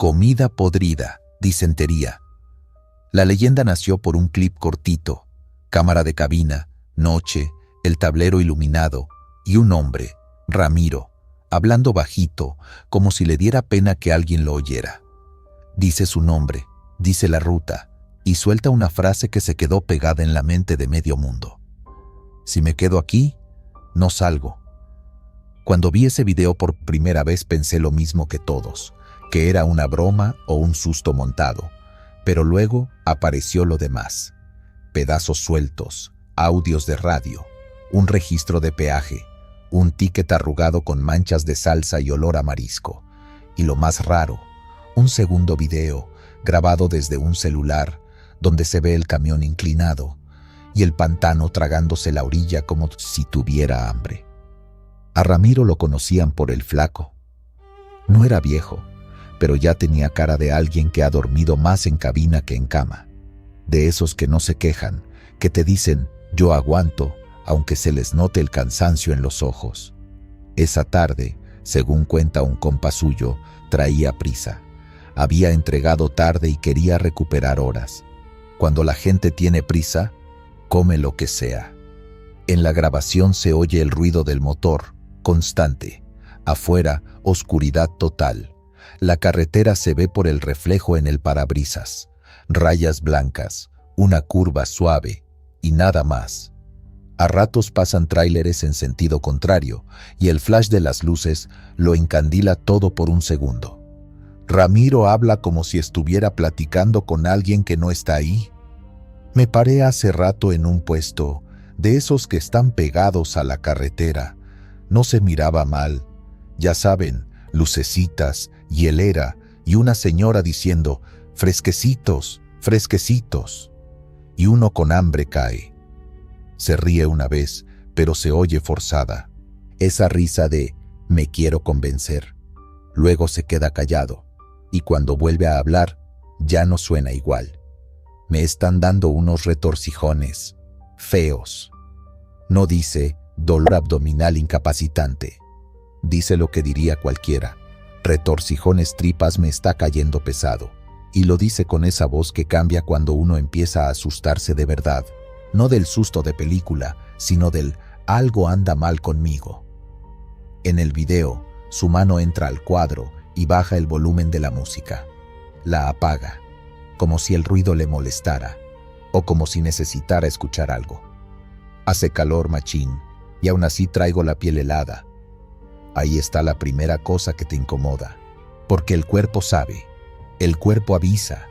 Comida podrida, disentería. La leyenda nació por un clip cortito, cámara de cabina, noche, el tablero iluminado y un hombre, Ramiro, hablando bajito, como si le diera pena que alguien lo oyera. Dice su nombre, dice la ruta, y suelta una frase que se quedó pegada en la mente de medio mundo. Si me quedo aquí, no salgo. Cuando vi ese video por primera vez pensé lo mismo que todos, que era una broma o un susto montado, pero luego apareció lo demás. Pedazos sueltos, audios de radio, un registro de peaje, un ticket arrugado con manchas de salsa y olor a marisco, y lo más raro, un segundo video grabado desde un celular donde se ve el camión inclinado y el pantano tragándose la orilla como si tuviera hambre. A Ramiro lo conocían por el flaco. No era viejo, pero ya tenía cara de alguien que ha dormido más en cabina que en cama. De esos que no se quejan, que te dicen, yo aguanto, aunque se les note el cansancio en los ojos. Esa tarde, según cuenta un compa suyo, traía prisa. Había entregado tarde y quería recuperar horas. Cuando la gente tiene prisa, come lo que sea. En la grabación se oye el ruido del motor, constante. Afuera, oscuridad total. La carretera se ve por el reflejo en el parabrisas. Rayas blancas, una curva suave y nada más. A ratos pasan tráileres en sentido contrario y el flash de las luces lo encandila todo por un segundo. Ramiro habla como si estuviera platicando con alguien que no está ahí. Me paré hace rato en un puesto, de esos que están pegados a la carretera. No se miraba mal. Ya saben, lucecitas, hielera y una señora diciendo, fresquecitos, fresquecitos. Y uno con hambre cae. Se ríe una vez, pero se oye forzada. Esa risa de, me quiero convencer. Luego se queda callado. Y cuando vuelve a hablar, ya no suena igual. Me están dando unos retorcijones feos. No dice dolor abdominal incapacitante. Dice lo que diría cualquiera. Retorcijones tripas me está cayendo pesado. Y lo dice con esa voz que cambia cuando uno empieza a asustarse de verdad. No del susto de película, sino del algo anda mal conmigo. En el video, su mano entra al cuadro y baja el volumen de la música. La apaga, como si el ruido le molestara, o como si necesitara escuchar algo. Hace calor machín, y aún así traigo la piel helada. Ahí está la primera cosa que te incomoda, porque el cuerpo sabe, el cuerpo avisa,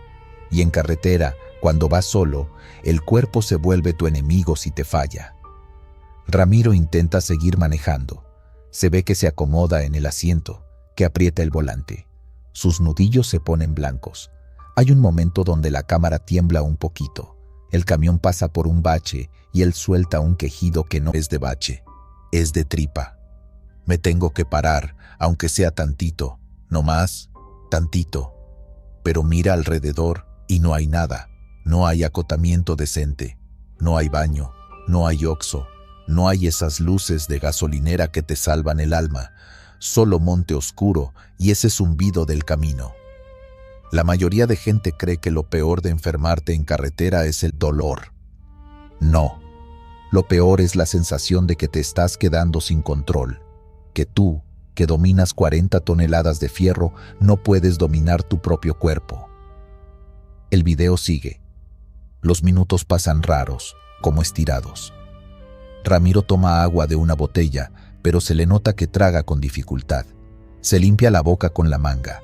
y en carretera, cuando vas solo, el cuerpo se vuelve tu enemigo si te falla. Ramiro intenta seguir manejando. Se ve que se acomoda en el asiento, que aprieta el volante. Sus nudillos se ponen blancos. Hay un momento donde la cámara tiembla un poquito. El camión pasa por un bache y él suelta un quejido que no es de bache, es de tripa. Me tengo que parar, aunque sea tantito, no más, tantito. Pero mira alrededor y no hay nada. No hay acotamiento decente, no hay baño, no hay Oxxo, no hay esas luces de gasolinera que te salvan el alma, solo monte oscuro y ese zumbido del camino. La mayoría de gente cree que lo peor de enfermarte en carretera es el dolor. No, lo peor es la sensación de que te estás quedando sin control, que tú, que dominas 40 toneladas de fierro, no puedes dominar tu propio cuerpo. El video sigue. Los minutos pasan raros, como estirados. Ramiro toma agua de una botella, pero se le nota que traga con dificultad. Se limpia la boca con la manga.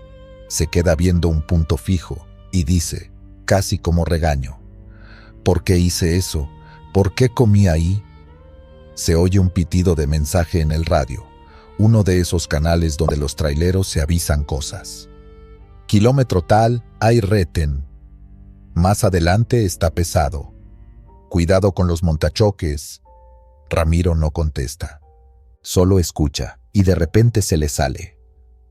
Se queda viendo un punto fijo y dice, casi como regaño, ¿por qué hice eso? ¿Por qué comí ahí? Se oye un pitido de mensaje en el radio, uno de esos canales donde los traileros se avisan cosas. Kilómetro tal, hay retén. Más adelante está pesado. Cuidado con los montachoques. Ramiro no contesta. Solo escucha y de repente se le sale.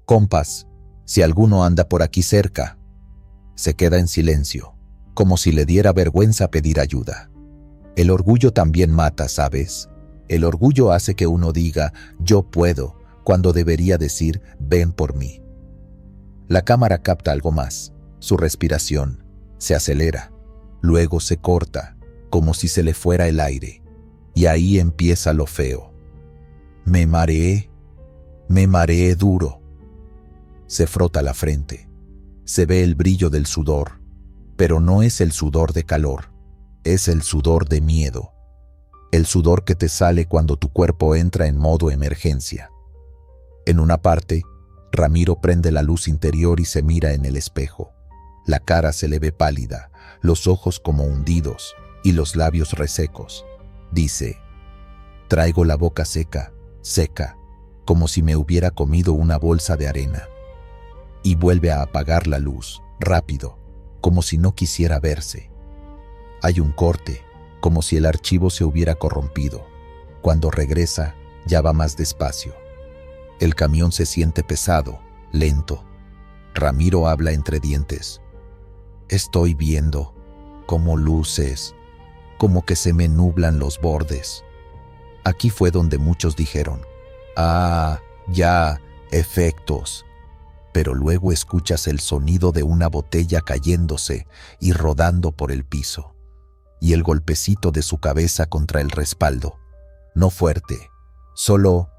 Compas, si alguno anda por aquí cerca. Se queda en silencio, como si le diera vergüenza pedir ayuda. El orgullo también mata, ¿sabes? El orgullo hace que uno diga, yo puedo, cuando debería decir, ven por mí. La cámara capta algo más. Su respiración se acelera, luego se corta, como si se le fuera el aire. Y ahí empieza lo feo. Me mareé duro. Se frota la frente. Se ve el brillo del sudor, pero no es el sudor de calor, es el sudor de miedo. El sudor que te sale cuando tu cuerpo entra en modo emergencia. En una parte, Ramiro prende la luz interior y se mira en el espejo. La cara se le ve pálida, los ojos como hundidos y los labios resecos. Dice, traigo la boca seca, como si me hubiera comido una bolsa de arena. Y vuelve a apagar la luz, rápido, como si no quisiera verse. Hay un corte, como si el archivo se hubiera corrompido. Cuando regresa, ya va más despacio. El camión se siente pesado, lento. Ramiro habla entre dientes. Estoy viendo como luces, como que se me nublan los bordes. Aquí fue donde muchos dijeron, ah, ya, efectos. Pero luego escuchas el sonido de una botella cayéndose y rodando por el piso, y el golpecito de su cabeza contra el respaldo. No fuerte, solo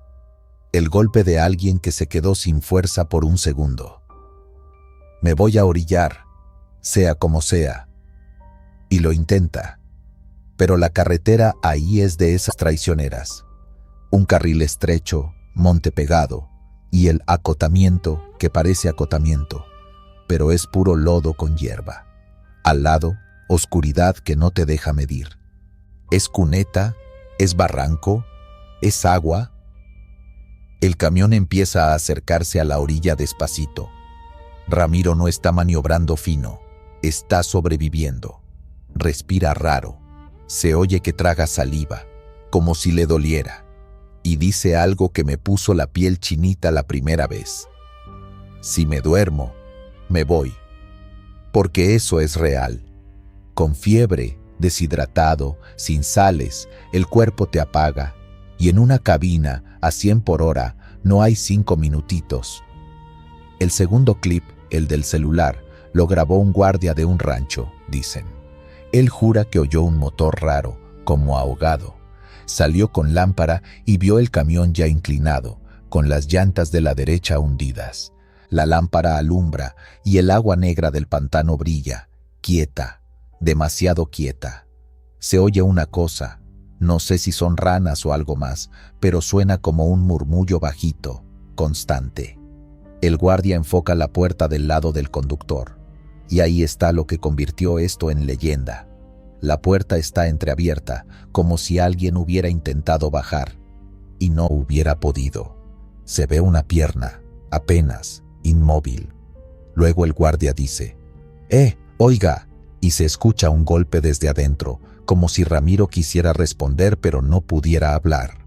el golpe de alguien que se quedó sin fuerza por un segundo. Me voy a orillar, sea como sea. Y lo intenta. Pero la carretera ahí es de esas traicioneras. Un carril estrecho, monte pegado, y el acotamiento que parece acotamiento, pero es puro lodo con hierba. Al lado, oscuridad que no te deja medir. ¿Es cuneta? ¿Es barranco? ¿Es agua? El camión empieza a acercarse a la orilla despacito. Ramiro no está maniobrando fino, está sobreviviendo. Respira raro. Se oye que traga saliva, como si le doliera, y dice algo que me puso la piel chinita la primera vez. Si me duermo, me voy. Porque eso es real. Con fiebre, deshidratado, sin sales, el cuerpo te apaga, y en una cabina a 100 por hora no hay 5 minutitos. El segundo clip, el del celular, lo grabó un guardia de un rancho, dicen. Él jura que oyó un motor raro, como ahogado. Salió con lámpara y vio el camión ya inclinado, con las llantas de la derecha hundidas. La lámpara alumbra y el agua negra del pantano brilla, quieta, demasiado quieta. Se oye una cosa, no sé si son ranas o algo más, pero suena como un murmullo bajito, constante. El guardia enfoca la puerta del lado del conductor. Y ahí está lo que convirtió esto en leyenda. La puerta está entreabierta, como si alguien hubiera intentado bajar, y no hubiera podido. Se ve una pierna, apenas, inmóvil. Luego el guardia dice, oiga, y se escucha un golpe desde adentro, como si Ramiro quisiera responder pero no pudiera hablar.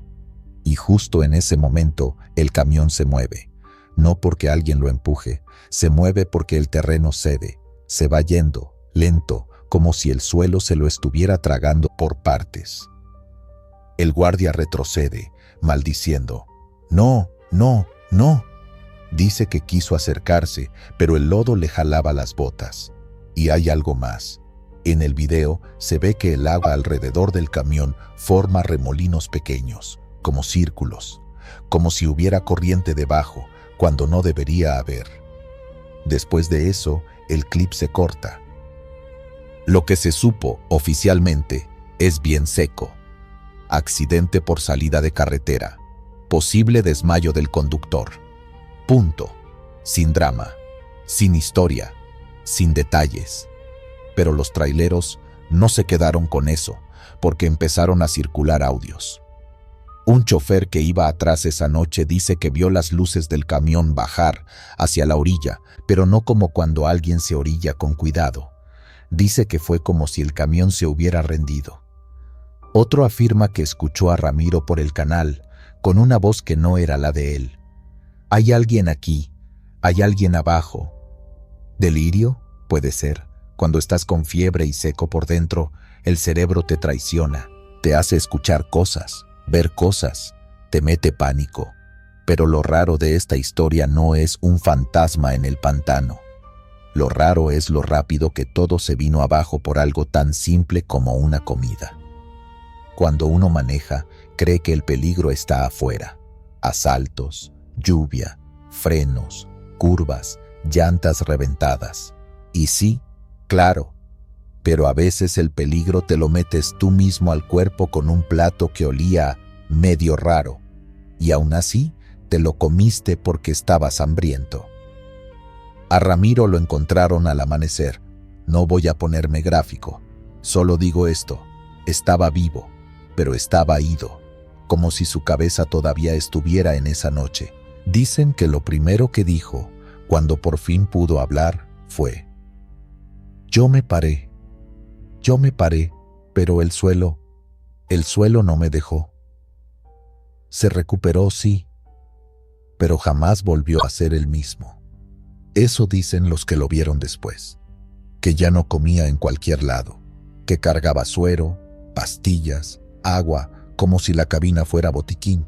Y justo en ese momento, el camión se mueve. No porque alguien lo empuje, se mueve porque el terreno cede. Se va yendo, lento, como si el suelo se lo estuviera tragando por partes. El guardia retrocede, maldiciendo. No. Dice que quiso acercarse, pero el lodo le jalaba las botas. Y hay algo más. En el video se ve que el agua alrededor del camión forma remolinos pequeños, como círculos, como si hubiera corriente debajo, cuando no debería haber. Después de eso, el clip se corta. Lo que se supo oficialmente es bien seco. Accidente por salida de carretera. Posible desmayo del conductor. Punto. Sin drama, sin historia, sin detalles. Pero los traileros no se quedaron con eso, porque empezaron a circular audios. Un chofer que iba atrás esa noche dice que vio las luces del camión bajar hacia la orilla, pero no como cuando alguien se orilla con cuidado. Dice que fue como si el camión se hubiera rendido. Otro afirma que escuchó a Ramiro por el canal, con una voz que no era la de él. Hay alguien aquí, hay alguien abajo. ¿Delirio? Puede ser. Cuando estás con fiebre y seco por dentro, el cerebro te traiciona, te hace escuchar cosas, ver cosas, te mete pánico. Pero lo raro de esta historia no es un fantasma en el pantano. Lo raro es lo rápido que todo se vino abajo por algo tan simple como una comida. Cuando uno maneja, cree que el peligro está afuera. Asaltos, lluvia, frenos, curvas, llantas reventadas. Y sí, claro, pero a veces el peligro te lo metes tú mismo al cuerpo con un plato que olía medio raro, y aún así te lo comiste porque estabas hambriento. A Ramiro lo encontraron al amanecer. No voy a ponerme gráfico, solo digo esto: estaba vivo, pero estaba ido, como si su cabeza todavía estuviera en esa noche. Dicen que lo primero que dijo, cuando por fin pudo hablar, fue: yo me paré, pero el suelo no me dejó. Se recuperó, sí, pero jamás volvió a ser el mismo. Eso dicen los que lo vieron después, que ya no comía en cualquier lado, que cargaba suero, pastillas, agua, como si la cabina fuera botiquín,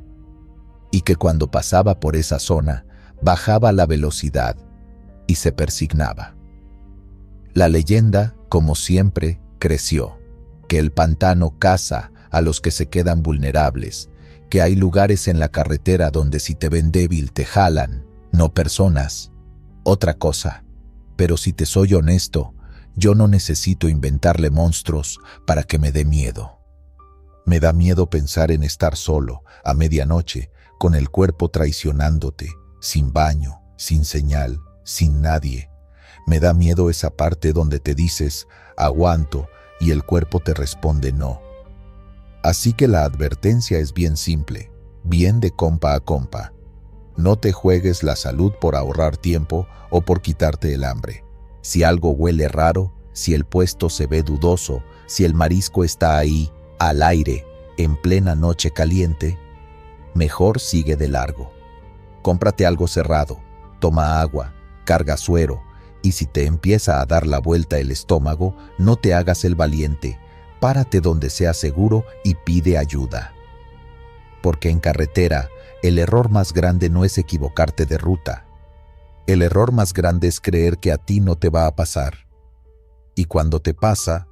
y que cuando pasaba por esa zona bajaba la velocidad y se persignaba. La leyenda, como siempre, creció, que el pantano caza a los que se quedan vulnerables, que hay lugares en la carretera donde si te ven débil te jalan, no personas, otra cosa. Pero si te soy honesto, yo no necesito inventarle monstruos para que me dé miedo. Me da miedo pensar en estar solo, a medianoche, con el cuerpo traicionándote, sin baño, sin señal, sin nadie. Me da miedo esa parte donde te dices, aguanto, y el cuerpo te responde no. Así que la advertencia es bien simple, bien de compa a compa. No te juegues la salud por ahorrar tiempo o por quitarte el hambre. Si algo huele raro, si el puesto se ve dudoso, si el marisco está ahí, al aire, en plena noche caliente, mejor sigue de largo. Cómprate algo cerrado, toma agua, carga suero, y si te empieza a dar la vuelta el estómago, no te hagas el valiente, párate donde sea seguro y pide ayuda. Porque en carretera, el error más grande no es equivocarte de ruta. El error más grande es creer que a ti no te va a pasar. Y cuando te pasa,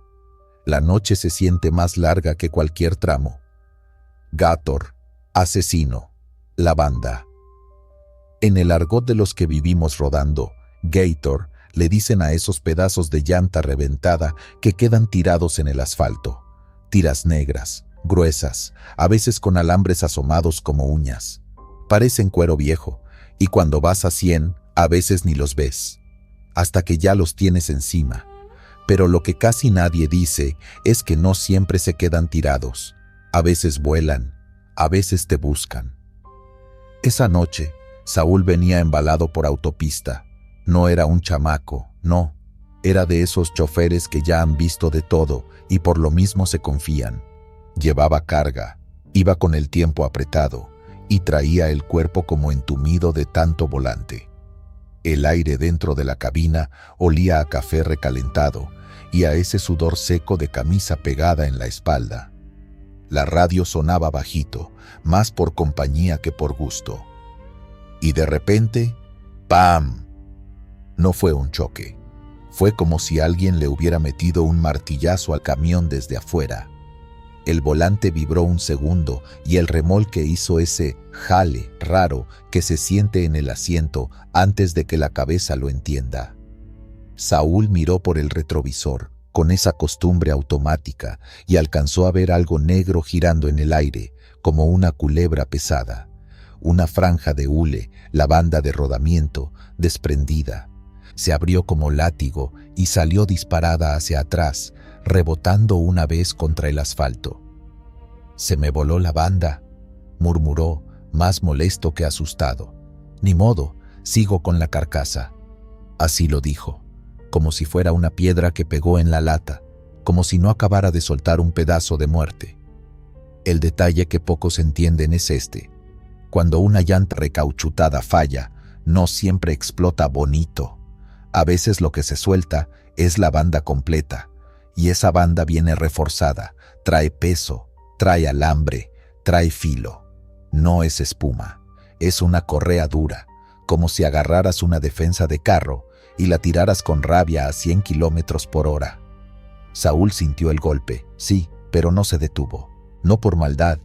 la noche se siente más larga que cualquier tramo. Gator, asesino, la banda. En el argot de los que vivimos rodando, Gator, le dicen a esos pedazos de llanta reventada que quedan tirados en el asfalto. Tiras negras, gruesas, a veces con alambres asomados como uñas. Parecen cuero viejo, y cuando vas a 100, a veces ni los ves, hasta que ya los tienes encima. Pero lo que casi nadie dice es que no siempre se quedan tirados. A veces vuelan, a veces te buscan. Esa noche, Saúl venía embalado por autopista. No era un chamaco, no. Era de esos choferes que ya han visto de todo y por lo mismo se confían. Llevaba carga, iba con el tiempo apretado y traía el cuerpo como entumido de tanto volante. El aire dentro de la cabina olía a café recalentado y a ese sudor seco de camisa pegada en la espalda. La radio sonaba bajito, más por compañía que por gusto. Y de repente, ¡pam! No fue un choque. Fue como si alguien le hubiera metido un martillazo al camión desde afuera. El volante vibró un segundo y el remolque hizo ese jale raro que se siente en el asiento antes de que la cabeza lo entienda. Saúl miró por el retrovisor, con esa costumbre automática, y alcanzó a ver algo negro girando en el aire, como una culebra pesada. Una franja de hule, la banda de rodamiento, desprendida. Se abrió como látigo y salió disparada hacia atrás, rebotando una vez contra el asfalto. «Se me voló la banda», murmuró, más molesto que asustado. «Ni modo, sigo con la carcasa». Así lo dijo, como si fuera una piedra que pegó en la lata, como si no acabara de soltar un pedazo de muerte. El detalle que pocos entienden es este: cuando una llanta recauchutada falla, no siempre explota bonito. A veces lo que se suelta es la banda completa, y esa banda viene reforzada, trae peso, trae alambre, trae filo. No es espuma, Es una correa dura, como si agarraras una defensa de carro y la tiraras con rabia a 100 kilómetros por hora. Saúl sintió el golpe, sí, pero no se detuvo. No por maldad,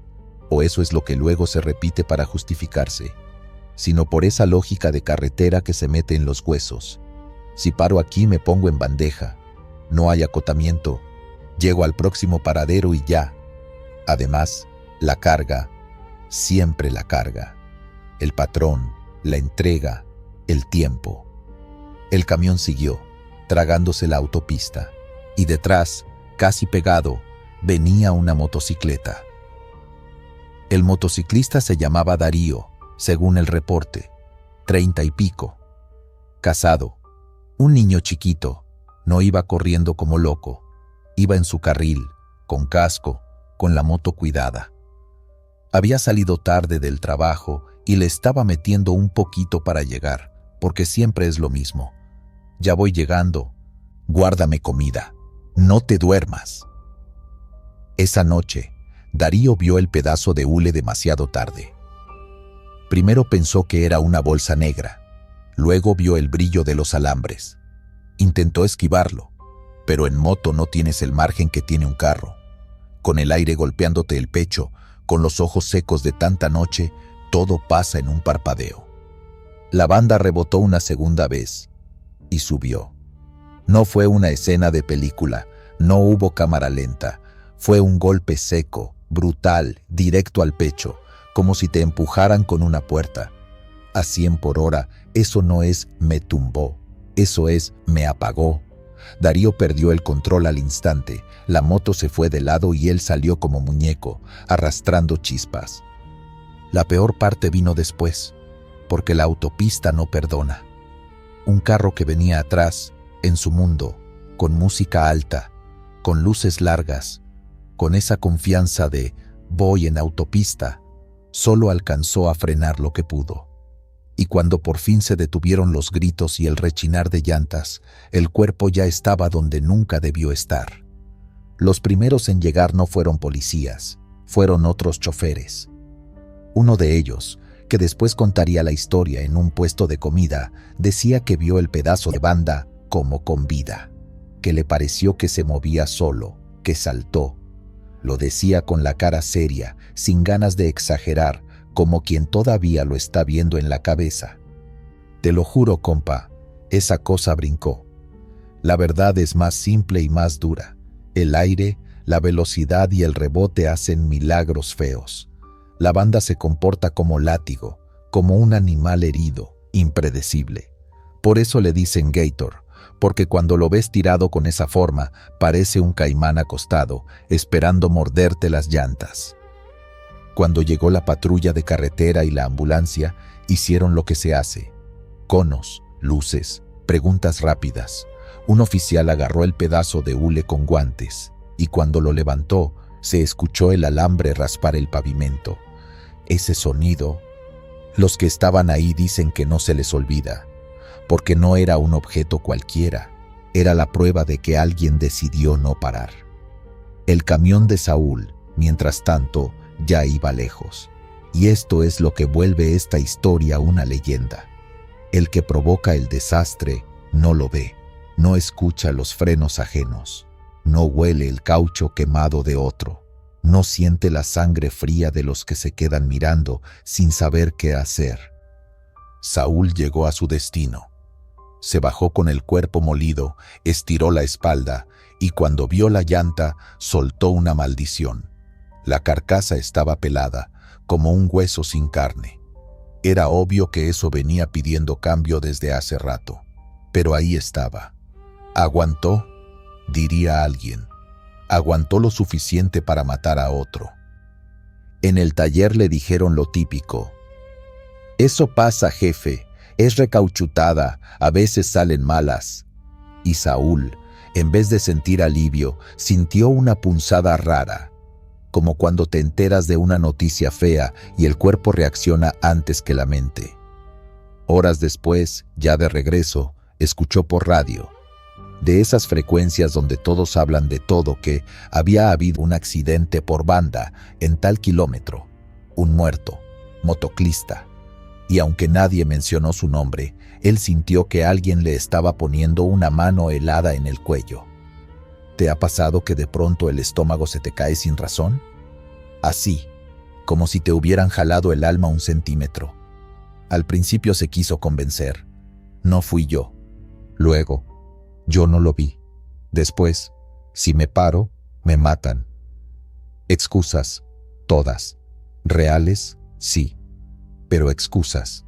o eso es lo que luego se repite para justificarse, sino por esa lógica de carretera que se mete en los huesos. Si paro aquí me pongo en bandeja. No hay acotamiento. Llego al próximo paradero y ya. Además, la carga, siempre la carga. El patrón, la entrega, el tiempo. El camión siguió, tragándose la autopista, y detrás, casi pegado, venía una motocicleta. El motociclista se llamaba Darío, según el reporte, 30 y pico. Casado, un niño chiquito, no iba corriendo como loco, iba en su carril, con casco, con la moto cuidada. Había salido tarde del trabajo y le estaba metiendo un poquito para llegar, porque siempre es lo mismo. Ya voy llegando, guárdame comida, no te duermas. Esa noche, Darío vio el pedazo de hule demasiado tarde. Primero pensó que era una bolsa negra, luego vio el brillo de los alambres. Intentó esquivarlo, pero en moto no tienes el margen que tiene un carro. Con el aire golpeándote el pecho, con los ojos secos de tanta noche, todo pasa en un parpadeo. La banda rebotó una segunda vez y subió. No fue una escena de película, no hubo cámara lenta, fue un golpe seco, brutal, directo al pecho, como si te empujaran con una puerta. A 100 por hora, eso no es me tumbó, eso es me apagó. Darío perdió el control al instante, la moto se fue de lado y él salió como muñeco, arrastrando chispas. La peor parte vino después, porque la autopista no perdona. Un carro que venía atrás, en su mundo, con música alta, con luces largas, con esa confianza de voy en autopista, solo alcanzó a frenar lo que pudo. Y cuando por fin se detuvieron los gritos y el rechinar de llantas, el cuerpo ya estaba donde nunca debió estar. Los primeros en llegar no fueron policías, fueron otros choferes. Uno de ellos, que después contaría la historia en un puesto de comida, decía que vio el pedazo de banda como con vida, que le pareció que se movía solo, que saltó. Lo decía con la cara seria, sin ganas de exagerar, como quien todavía lo está viendo en la cabeza. Te lo juro, compa, esa cosa brincó. La verdad es más simple y más dura. El aire, la velocidad y el rebote hacen milagros feos. La banda se comporta como látigo, como un animal herido, impredecible. Por eso le dicen Gator, porque cuando lo ves tirado con esa forma, parece un caimán acostado, esperando morderte las llantas. Cuando llegó la patrulla de carretera y la ambulancia, hicieron lo que se hace. Conos, luces, preguntas rápidas. Un oficial agarró el pedazo de hule con guantes, y cuando lo levantó, se escuchó el alambre raspar el pavimento. Ese sonido, los que estaban ahí dicen que no se les olvida, porque no era un objeto cualquiera, era la prueba de que alguien decidió no parar. El camión de Saúl, mientras tanto, ya iba lejos, y esto es lo que vuelve esta historia una leyenda. El que provoca el desastre no lo ve, no escucha los frenos ajenos, no huele el caucho quemado de otro, no siente la sangre fría de los que se quedan mirando sin saber qué hacer. Saúl llegó a su destino. Se bajó con el cuerpo molido, estiró la espalda y cuando vio la llanta, soltó una maldición. La carcasa estaba pelada, como un hueso sin carne. Era obvio que eso venía pidiendo cambio desde hace rato, pero ahí estaba. ¿Aguantó?, diría alguien. Aguantó lo suficiente para matar a otro. En el taller le dijeron lo típico. Eso pasa, jefe, es recauchutada, a veces salen malas. Y Saúl, en vez de sentir alivio, sintió una punzada rara, como cuando te enteras de una noticia fea y el cuerpo reacciona antes que la mente. Horas después, ya de regreso, escuchó por radio, de esas frecuencias donde todos hablan de todo, que había habido un accidente por banda en tal kilómetro, un muerto, motociclista. y aunque nadie mencionó su nombre, él sintió que alguien le estaba poniendo una mano helada en el cuello. ¿Te ha pasado que de pronto el estómago se te cae sin razón? Así, como si te hubieran jalado el alma 1 centímetro. Al principio se quiso convencer. No fui yo. Luego, yo no lo vi. Después, si me paro, me matan. Excusas, todas. Reales, sí. Pero excusas.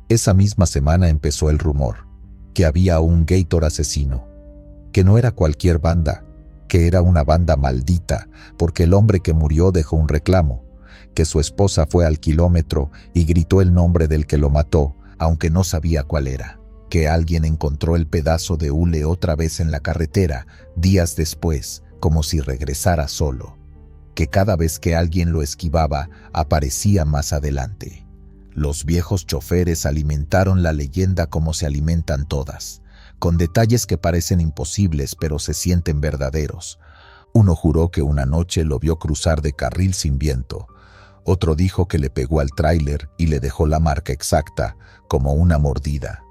Esa misma semana empezó el rumor, que había un Gator asesino, que no era cualquier banda, que era una banda maldita, porque el hombre que murió dejó un reclamo, que su esposa fue al kilómetro y gritó el nombre del que lo mató, aunque no sabía cuál era, que alguien encontró el pedazo de hule otra vez en la carretera, días después, como si regresara solo, que cada vez que alguien lo esquivaba, aparecía más adelante. Los viejos choferes alimentaron la leyenda como se alimentan todas, con detalles que parecen imposibles pero se sienten verdaderos. Uno juró que una noche lo vio cruzar de carril sin viento. Otro dijo que le pegó al tráiler y le dejó la marca exacta, como una mordida.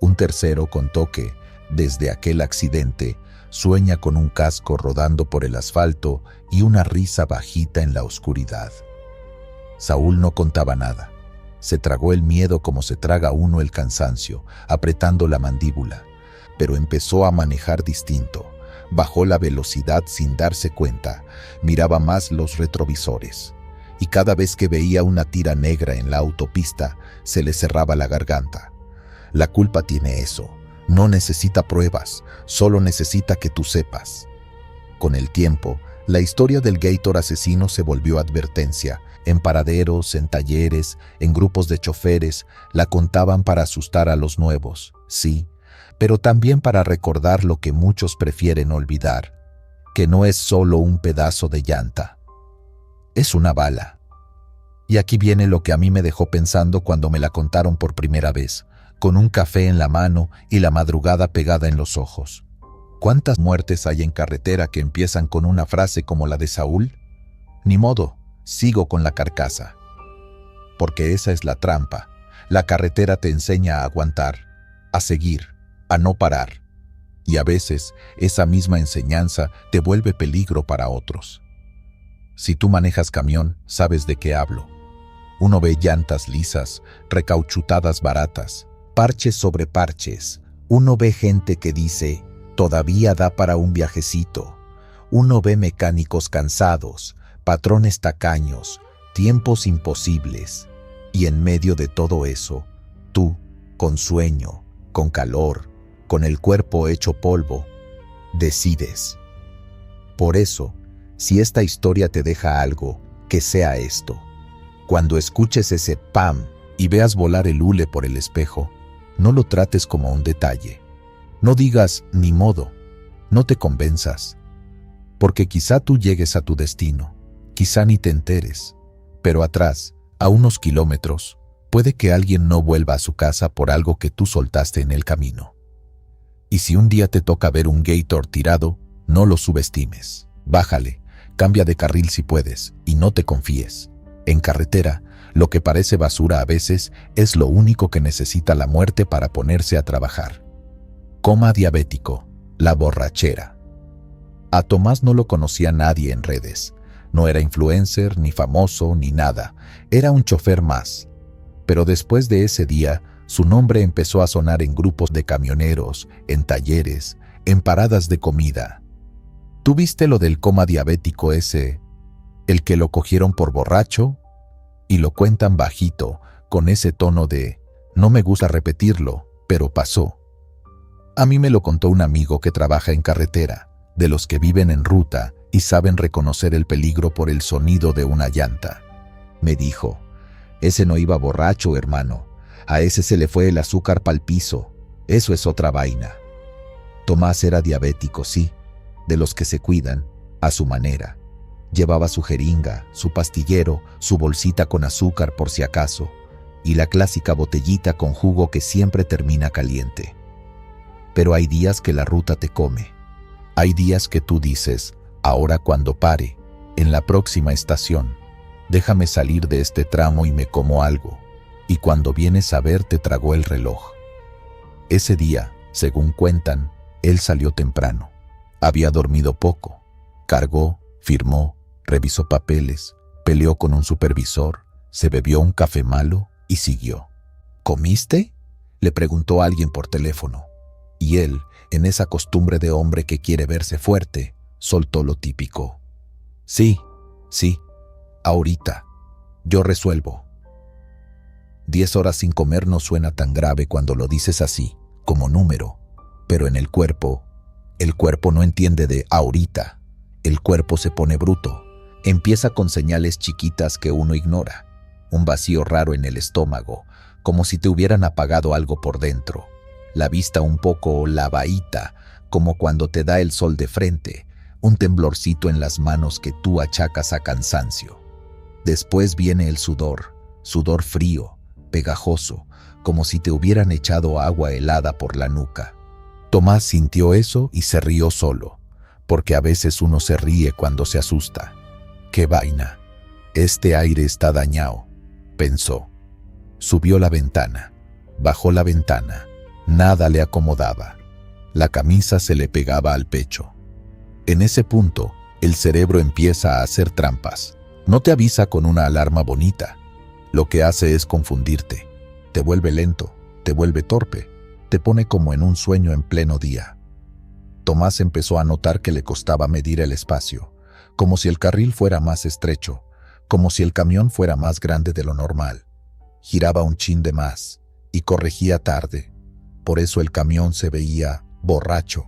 Un tercero contó que, desde aquel accidente, sueña con un casco rodando por el asfalto y una risa bajita en la oscuridad. Saúl no contaba nada. Se tragó el miedo como se traga uno el cansancio, apretando la mandíbula, pero empezó a manejar distinto. Bajó la velocidad sin darse cuenta, miraba más los retrovisores, y cada vez que veía una tira negra en la autopista, se le cerraba la garganta. La culpa tiene eso, no necesita pruebas, solo necesita que tú sepas. Con el tiempo, la historia del Gator asesino se volvió advertencia. En paraderos, en talleres, en grupos de choferes, la contaban para asustar a los nuevos, sí, pero también para recordar lo que muchos prefieren olvidar, que no es solo un pedazo de llanta. Es una bala. Y aquí viene lo que a mí me dejó pensando cuando me la contaron por primera vez, con un café en la mano y la madrugada pegada en los ojos. ¿Cuántas muertes hay en carretera que empiezan con una frase como la de Saúl? Ni modo. Sigo con la carcasa. Porque esa es la trampa. La carretera te enseña a aguantar, a seguir, a no parar. Y a veces esa misma enseñanza te vuelve peligro para otros. Si tú manejas camión, sabes de qué hablo. Uno ve llantas lisas, recauchutadas baratas, parches sobre parches. Uno ve gente que dice, todavía da para un viajecito. Uno ve mecánicos cansados, patrones tacaños, tiempos imposibles. Y en medio de todo eso, tú, con sueño, con calor, con el cuerpo hecho polvo, decides. Por eso, si esta historia te deja algo, que sea esto. Cuando escuches ese pam y veas volar el hule por el espejo, no lo trates como un detalle. No digas, ni modo, no te convenzas. Porque quizá tú llegues a tu destino. Quizá ni te enteres, pero atrás, a unos kilómetros, puede que alguien no vuelva a su casa por algo que tú soltaste en el camino. Y si un día te toca ver un Gator tirado, no lo subestimes. Bájale, cambia de carril si puedes, y no te confíes. En carretera, lo que parece basura a veces es lo único que necesita la muerte para ponerse a trabajar. Coma diabético, la borrachera. A Tomás no lo conocía nadie en redes. No era influencer, ni famoso, ni nada. Era un chofer más. Pero después de ese día, su nombre empezó a sonar en grupos de camioneros, en talleres, en paradas de comida. ¿Tú viste lo del coma diabético ese? El que lo cogieron por borracho? Y lo cuentan bajito, con ese tono de, no me gusta repetirlo, pero pasó. A mí me lo contó un amigo que trabaja en carretera, de los que viven en ruta, y saben reconocer el peligro por el sonido de una llanta. Me dijo, ese no iba borracho, hermano. A ese se le fue el azúcar pa'l piso. Eso es otra vaina. Tomás era diabético, sí, de los que se cuidan, a su manera. Llevaba su jeringa, su pastillero, su bolsita con azúcar por si acaso, y la clásica botellita con jugo que siempre termina caliente. Pero hay días que la ruta te come. Hay días que tú dices, ahora cuando pare, en la próxima estación, déjame salir de este tramo y me como algo. y cuando vienes a ver te tragó el reloj. Ese día, según cuentan, él salió temprano. Había dormido poco. Cargó, firmó, revisó papeles, peleó con un supervisor, se bebió un café malo y siguió. ¿Comiste?, le preguntó alguien por teléfono. Y él, en esa costumbre de hombre que quiere verse fuerte, soltó lo típico. Sí, ahorita. Yo resuelvo. 10 horas sin comer no suena tan grave cuando lo dices así, como número, pero en el cuerpo no entiende de ahorita. El cuerpo se pone bruto. Empieza con señales chiquitas que uno ignora. Un vacío raro en el estómago, como si te hubieran apagado algo por dentro. La vista un poco lavadita, como cuando te da el sol de frente. Un temblorcito en las manos que tú achacas a cansancio. Después viene el sudor frío, pegajoso, como si te hubieran echado agua helada por la nuca. Tomás sintió eso y se rió solo, porque a veces uno se ríe cuando se asusta. ¡Qué vaina! Este aire está dañado, pensó. Subió la ventana, bajó la ventana, nada le acomodaba. La camisa se le pegaba al pecho. En ese punto, el cerebro empieza a hacer trampas. No te avisa con una alarma bonita. Lo que hace es confundirte. Te vuelve lento, te vuelve torpe, te pone como en un sueño en pleno día. Tomás empezó a notar que le costaba medir el espacio, como si el carril fuera más estrecho, como si el camión fuera más grande de lo normal. Giraba un chin de más y corregía tarde. Por eso el camión se veía borracho.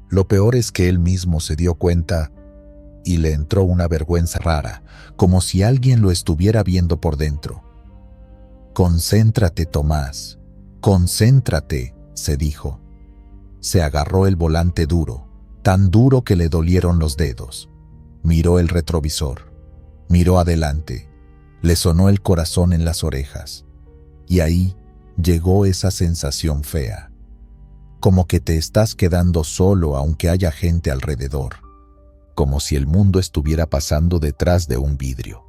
Lo peor es que él mismo se dio cuenta y le entró una vergüenza rara, como si alguien lo estuviera viendo por dentro. «Concéntrate, Tomás, concéntrate», se dijo. Se agarró el volante duro, tan duro que le dolieron los dedos. Miró el retrovisor, miró adelante, le sonó el corazón en las orejas. Y ahí llegó esa sensación fea, como que te estás quedando solo aunque haya gente alrededor, como si el mundo estuviera pasando detrás de un vidrio.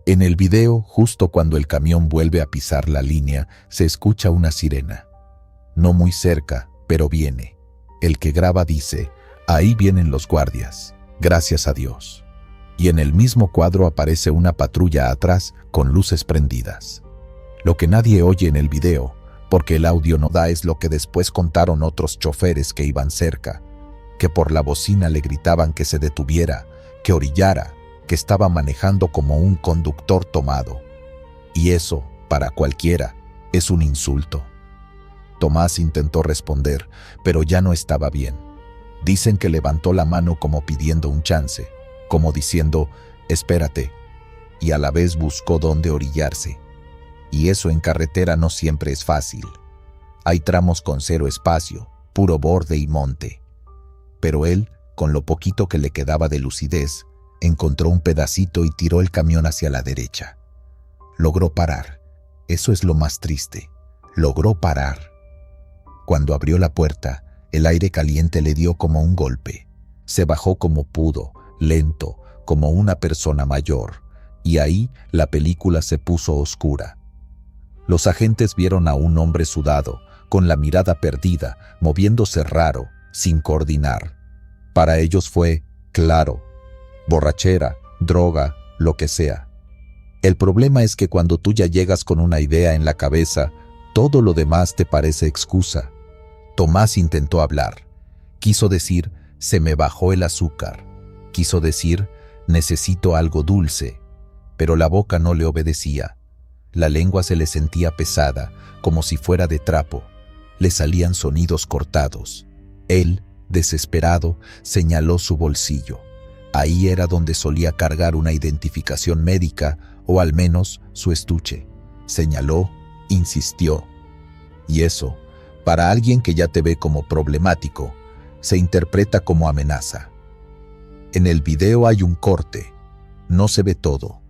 En el video, justo cuando el camión vuelve a pisar la línea, se escucha una sirena. No muy cerca, pero viene. El que graba dice, «Ahí vienen los guardias, gracias a Dios». Y en el mismo cuadro aparece una patrulla atrás con luces prendidas. Lo que nadie oye en el video, porque el audio no da, es lo que después contaron otros choferes que iban cerca, que por la bocina le gritaban que se detuviera, que orillara, que estaba manejando como un conductor tomado. Y eso, para cualquiera, es un insulto. Tomás intentó responder, pero ya no estaba bien. Dicen que levantó la mano como pidiendo un chance, como diciendo, «Espérate», y a la vez buscó dónde orillarse. Y eso en carretera no siempre es fácil. Hay tramos con cero espacio, puro borde y monte. Pero él, con lo poquito que le quedaba de lucidez, encontró un pedacito y tiró el camión hacia la derecha. Logró parar. Eso es lo más triste. Logró parar. Cuando abrió la puerta, el aire caliente le dio como un golpe. Se bajó como pudo, lento, como una persona mayor, y ahí la película se puso oscura. Los agentes vieron a un hombre sudado, con la mirada perdida, moviéndose raro, sin coordinar. Para ellos fue, claro, borrachera, droga, lo que sea. El problema es que cuando tú ya llegas con una idea en la cabeza, todo lo demás te parece excusa. Tomás intentó hablar. Quiso decir, se me bajó el azúcar. Quiso decir, necesito algo dulce. Pero la boca no le obedecía. La lengua se le sentía pesada, como si fuera de trapo. Le salían sonidos cortados. Él, desesperado, señaló su bolsillo. Ahí era donde solía cargar una identificación médica, o al menos su estuche. Señaló, insistió. Y eso, para alguien que ya te ve como problemático, se interpreta como amenaza. En el video hay un corte. No se ve todo.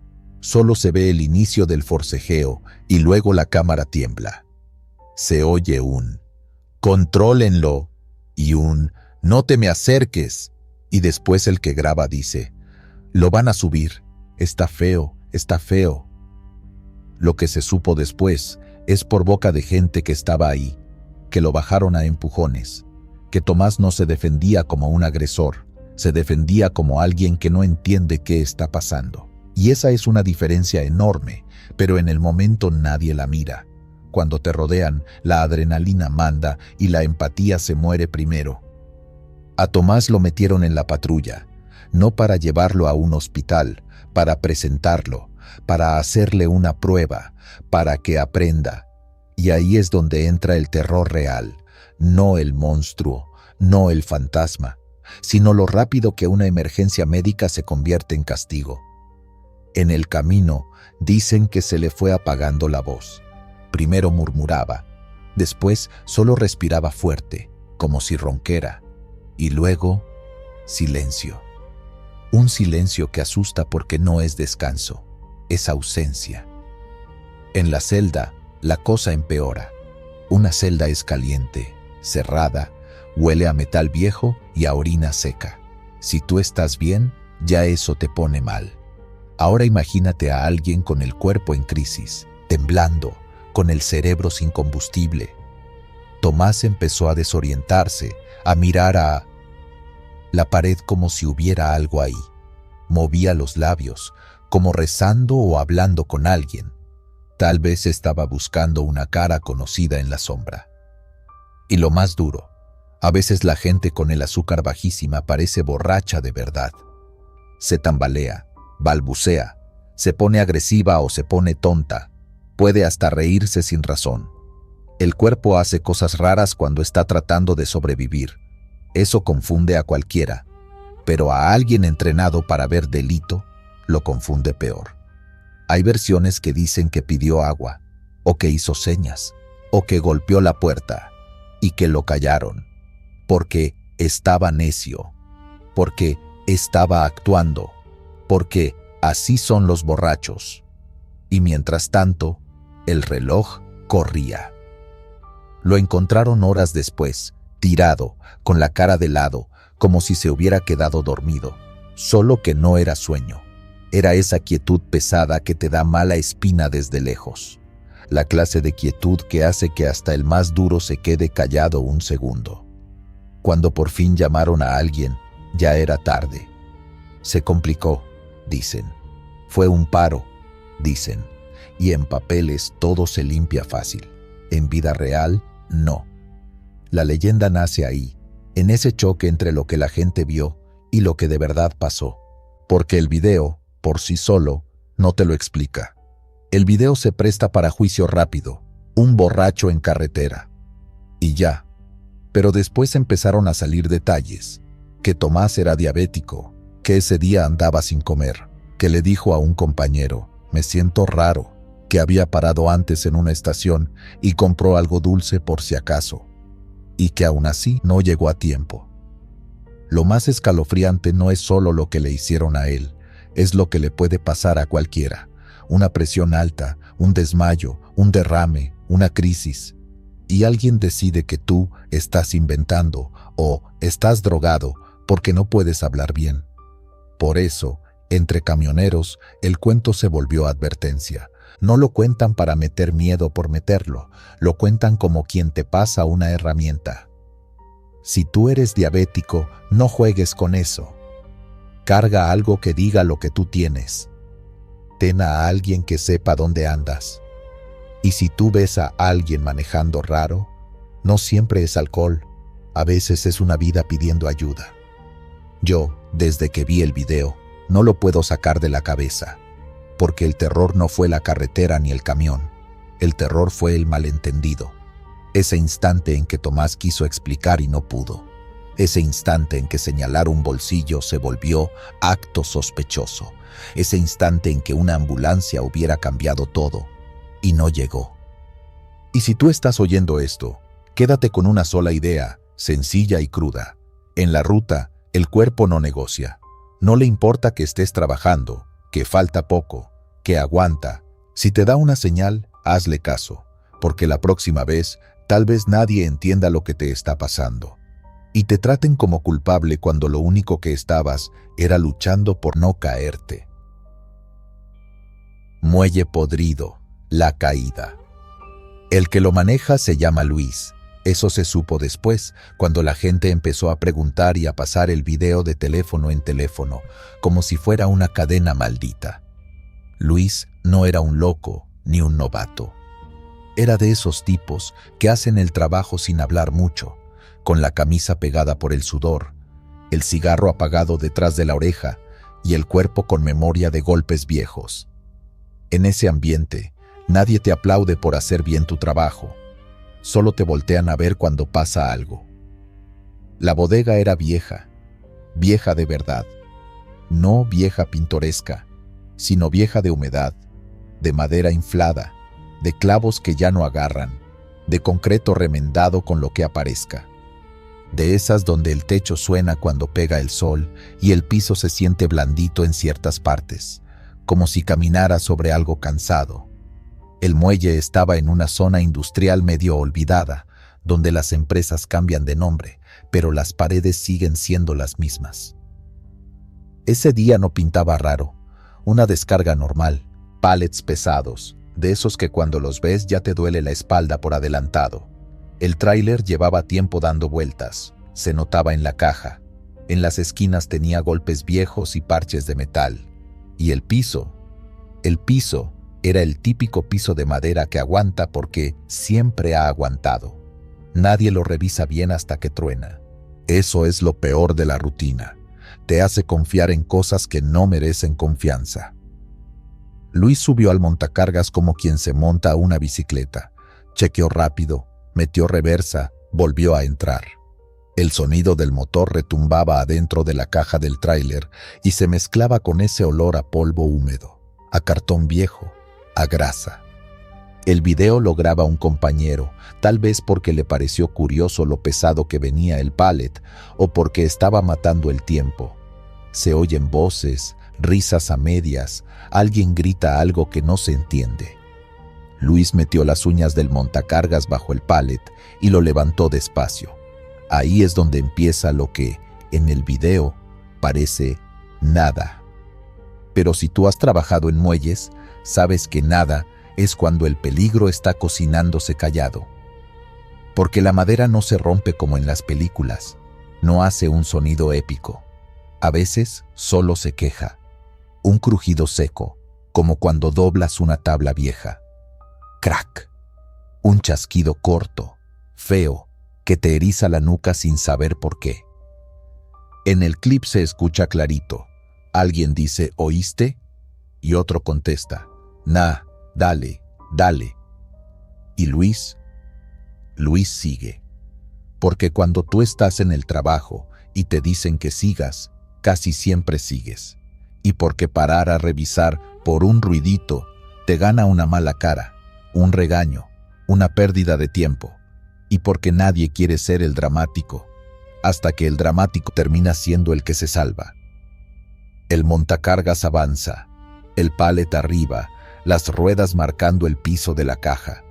Solo se ve el inicio del forcejeo y luego la cámara tiembla. Se oye un «Contrólenlo» y un «No te me acerques». Y después el que graba dice «Lo van a subir. Está feo, está feo». Lo que se supo después es por boca de gente que estaba ahí, que lo bajaron a empujones, que Tomás no se defendía como un agresor, se defendía como alguien que no entiende qué está pasando. Y esa es una diferencia enorme, pero en el momento nadie la mira. Cuando te rodean, la adrenalina manda y la empatía se muere primero. A Tomás lo metieron en la patrulla, no para llevarlo a un hospital, para presentarlo, para hacerle una prueba, para que aprenda. Y ahí es donde entra el terror real, no el monstruo, no el fantasma, sino lo rápido que una emergencia médica se convierte en castigo. En el camino, dicen que se le fue apagando la voz. Primero murmuraba, después solo respiraba fuerte, como si ronquera, y luego, silencio. Un silencio que asusta porque no es descanso, es ausencia. En la celda, la cosa empeora. Una celda es caliente, cerrada, huele a metal viejo y a orina seca. Si tú estás bien, ya eso te pone mal. Ahora imagínate a alguien con el cuerpo en crisis, temblando, con el cerebro sin combustible. Tomás empezó a desorientarse, a mirar a la pared como si hubiera algo ahí. Movía los labios, como rezando o hablando con alguien. Tal vez estaba buscando una cara conocida en la sombra. Y lo más duro, a veces la gente con el azúcar bajísima parece borracha de verdad. Se tambalea, balbucea, se pone agresiva o se pone tonta, puede hasta reírse sin razón. El cuerpo hace cosas raras cuando está tratando de sobrevivir. Eso confunde a cualquiera, pero a alguien entrenado para ver delito, lo confunde peor. Hay versiones que dicen que pidió agua, o que hizo señas, o que golpeó la puerta, y que lo callaron, porque estaba necio, porque estaba actuando, porque así son los borrachos. Y mientras tanto, el reloj corría. Lo encontraron horas después, tirado, con la cara de lado, como si se hubiera quedado dormido, solo que no era sueño. Era esa quietud pesada que te da mala espina desde lejos. La clase de quietud que hace que hasta el más duro se quede callado un segundo. Cuando por fin llamaron a alguien, ya era tarde. Se complicó, dicen. Fue un paro, dicen. Y en papeles todo se limpia fácil. En vida real, no. La leyenda nace ahí, en ese choque entre lo que la gente vio y lo que de verdad pasó. Porque el video, por sí solo, no te lo explica. El video se presta para juicio rápido, un borracho en carretera. Y ya. Pero después empezaron a salir detalles. Que Tomás era diabético, que ese día andaba sin comer, que le dijo a un compañero, me siento raro, que había parado antes en una estación y compró algo dulce por si acaso, y que aún así no llegó a tiempo. Lo más escalofriante no es solo lo que le hicieron a él, es lo que le puede pasar a cualquiera. Una presión alta, un desmayo, un derrame, una crisis. Y alguien decide que tú estás inventando o estás drogado porque no puedes hablar bien. Por eso, entre camioneros, el cuento se volvió advertencia. No lo cuentan para meter miedo por meterlo, lo cuentan como quien te pasa una herramienta. Si tú eres diabético, no juegues con eso. Carga algo que diga lo que tú tienes. Ten a alguien que sepa dónde andas. Y si tú ves a alguien manejando raro, no siempre es alcohol, a veces es una vida pidiendo ayuda. Yo, desde que vi el video, no lo puedo sacar de la cabeza, porque el terror no fue la carretera ni el camión, el terror fue el malentendido. Ese instante en que Tomás quiso explicar y no pudo. Ese instante en que señalar un bolsillo se volvió acto sospechoso. Ese instante en que una ambulancia hubiera cambiado todo y no llegó. Y si tú estás oyendo esto, quédate con una sola idea, sencilla y cruda. En la ruta, el cuerpo no negocia. No le importa que estés trabajando, que falta poco, que aguanta. Si te da una señal, hazle caso, porque la próxima vez tal vez nadie entienda lo que te está pasando. Y te traten como culpable cuando lo único que estabas era luchando por no caerte. Muelle podrido, La caída. El que lo maneja se llama Luis. Eso se supo después, cuando la gente empezó a preguntar y a pasar el video de teléfono en teléfono, como si fuera una cadena maldita. Luis no era un loco ni un novato. Era de esos tipos que hacen el trabajo sin hablar mucho, con la camisa pegada por el sudor, el cigarro apagado detrás de la oreja y el cuerpo con memoria de golpes viejos. En ese ambiente, nadie te aplaude por hacer bien tu trabajo. Solo te voltean a ver cuando pasa algo. La bodega era vieja, vieja de verdad. No vieja pintoresca, sino vieja de humedad, de madera inflada, de clavos que ya no agarran, de concreto remendado con lo que aparezca. De esas donde el techo suena cuando pega el sol y el piso se siente blandito en ciertas partes, como si caminara sobre algo cansado. El muelle estaba en una zona industrial medio olvidada, donde las empresas cambian de nombre, pero las paredes siguen siendo las mismas. Ese día no pintaba raro, una descarga normal, pallets pesados, de esos que cuando los ves ya te duele la espalda por adelantado. El tráiler llevaba tiempo dando vueltas, se notaba en la caja. En las esquinas tenía golpes viejos y parches de metal. Y el piso era el típico piso de madera que aguanta porque siempre ha aguantado. Nadie lo revisa bien hasta que truena. Eso es lo peor de la rutina. Te hace confiar en cosas que no merecen confianza. Luis subió al montacargas como quien se monta a una bicicleta. Chequeó rápido, metió reversa, volvió a entrar. El sonido del motor retumbaba adentro de la caja del tráiler y se mezclaba con ese olor a polvo húmedo, a cartón viejo, a grasa. El video lo graba un compañero, tal vez porque le pareció curioso lo pesado que venía el pallet o porque estaba matando el tiempo. Se oyen voces, risas a medias, alguien grita algo que no se entiende. Luis metió las uñas del montacargas bajo el pallet y lo levantó despacio. Ahí es donde empieza lo que, en el video, parece nada. Pero si tú has trabajado en muelles, sabes que nada es cuando el peligro está cocinándose callado. Porque la madera no se rompe como en las películas, no hace un sonido épico. A veces solo se queja, un crujido seco, como cuando doblas una tabla vieja. Crack, un chasquido corto, feo, que te eriza la nuca sin saber por qué. En el clip se escucha clarito. Alguien dice, ¿oíste? Y otro contesta, nah, dale, dale. Y Luis sigue. Porque cuando tú estás en el trabajo y te dicen que sigas, casi siempre sigues. Y porque parar a revisar por un ruidito te gana una mala cara, un regaño, una pérdida de tiempo. Y porque nadie quiere ser el dramático, hasta que el dramático termina siendo el que se salva. El montacargas avanza, el pallet arriba, las ruedas marcando el piso de la caja.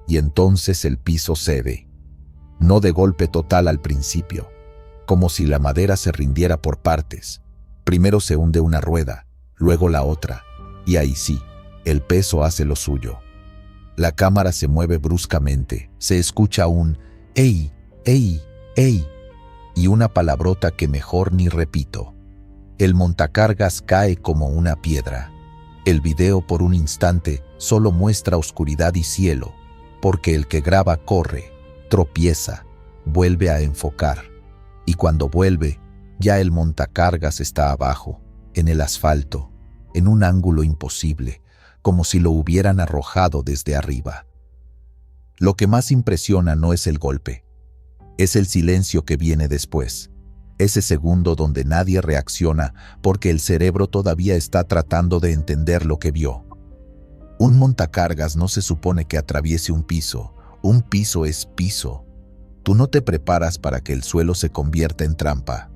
Y entonces el piso cede. No de golpe total al principio, como si la madera se rindiera por partes. Primero se hunde una rueda, luego la otra, y ahí sí, el peso hace lo suyo. La cámara se mueve bruscamente, se escucha un ¡ey, ey, ey! Y una palabrota que mejor ni repito. El montacargas cae como una piedra. El video por un instante solo muestra oscuridad y cielo, porque el que graba corre, tropieza, vuelve a enfocar. Y cuando vuelve, ya el montacargas está abajo, en el asfalto, en un ángulo imposible, como si lo hubieran arrojado desde arriba. Lo que más impresiona no es el golpe, es el silencio que viene después, ese segundo donde nadie reacciona porque el cerebro todavía está tratando de entender lo que vio. Un montacargas no se supone que atraviese un piso es piso. Tú no te preparas para que el suelo se convierta en trampa.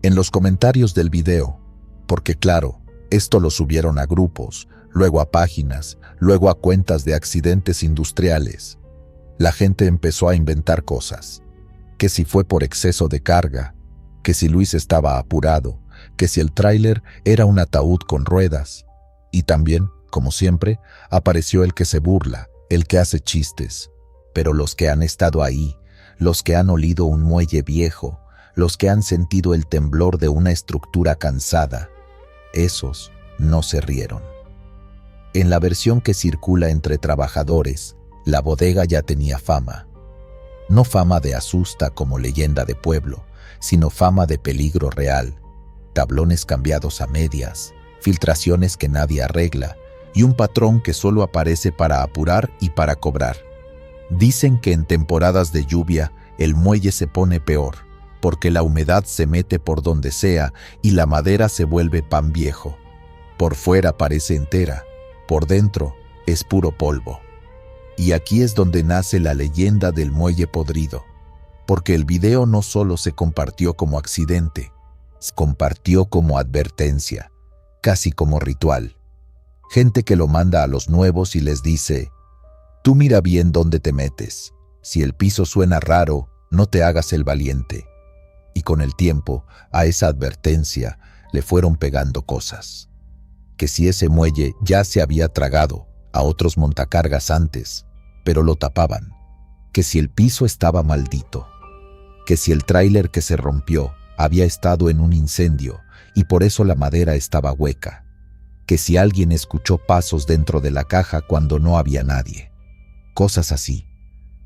En los comentarios del video, porque claro, esto lo subieron a grupos, luego a páginas, luego a cuentas de accidentes industriales. La gente empezó a inventar cosas. Que si fue por exceso de carga, que si Luis estaba apurado, que si el tráiler era un ataúd con ruedas. Y también Como siempre, apareció el que se burla, el que hace chistes. Pero los que han estado ahí, los que han olido un muelle viejo, los que han sentido el temblor de una estructura cansada, esos no se rieron. En la versión que circula entre trabajadores, la bodega ya tenía fama. No fama de asusta como leyenda de pueblo, sino fama de peligro real. Tablones cambiados a medias, filtraciones que nadie arregla y un patrón que solo aparece para apurar y para cobrar. Dicen que en temporadas de lluvia el muelle se pone peor, porque la humedad se mete por donde sea y la madera se vuelve pan viejo. Por fuera parece entera, por dentro es puro polvo. Y aquí es donde nace la leyenda del muelle podrido, porque el video no solo se compartió como accidente, se compartió como advertencia, casi como ritual. Gente que lo manda a los nuevos y les dice: tú mira bien dónde te metes, si el piso suena raro, no te hagas el valiente. Y con el tiempo, a esa advertencia le fueron pegando cosas. Que si ese muelle ya se había tragado a otros montacargas antes, pero lo tapaban. Que si el piso estaba maldito. Que si el tráiler que se rompió había estado en un incendio y por eso la madera estaba hueca. Que si alguien escuchó pasos dentro de la caja cuando no había nadie. Cosas así.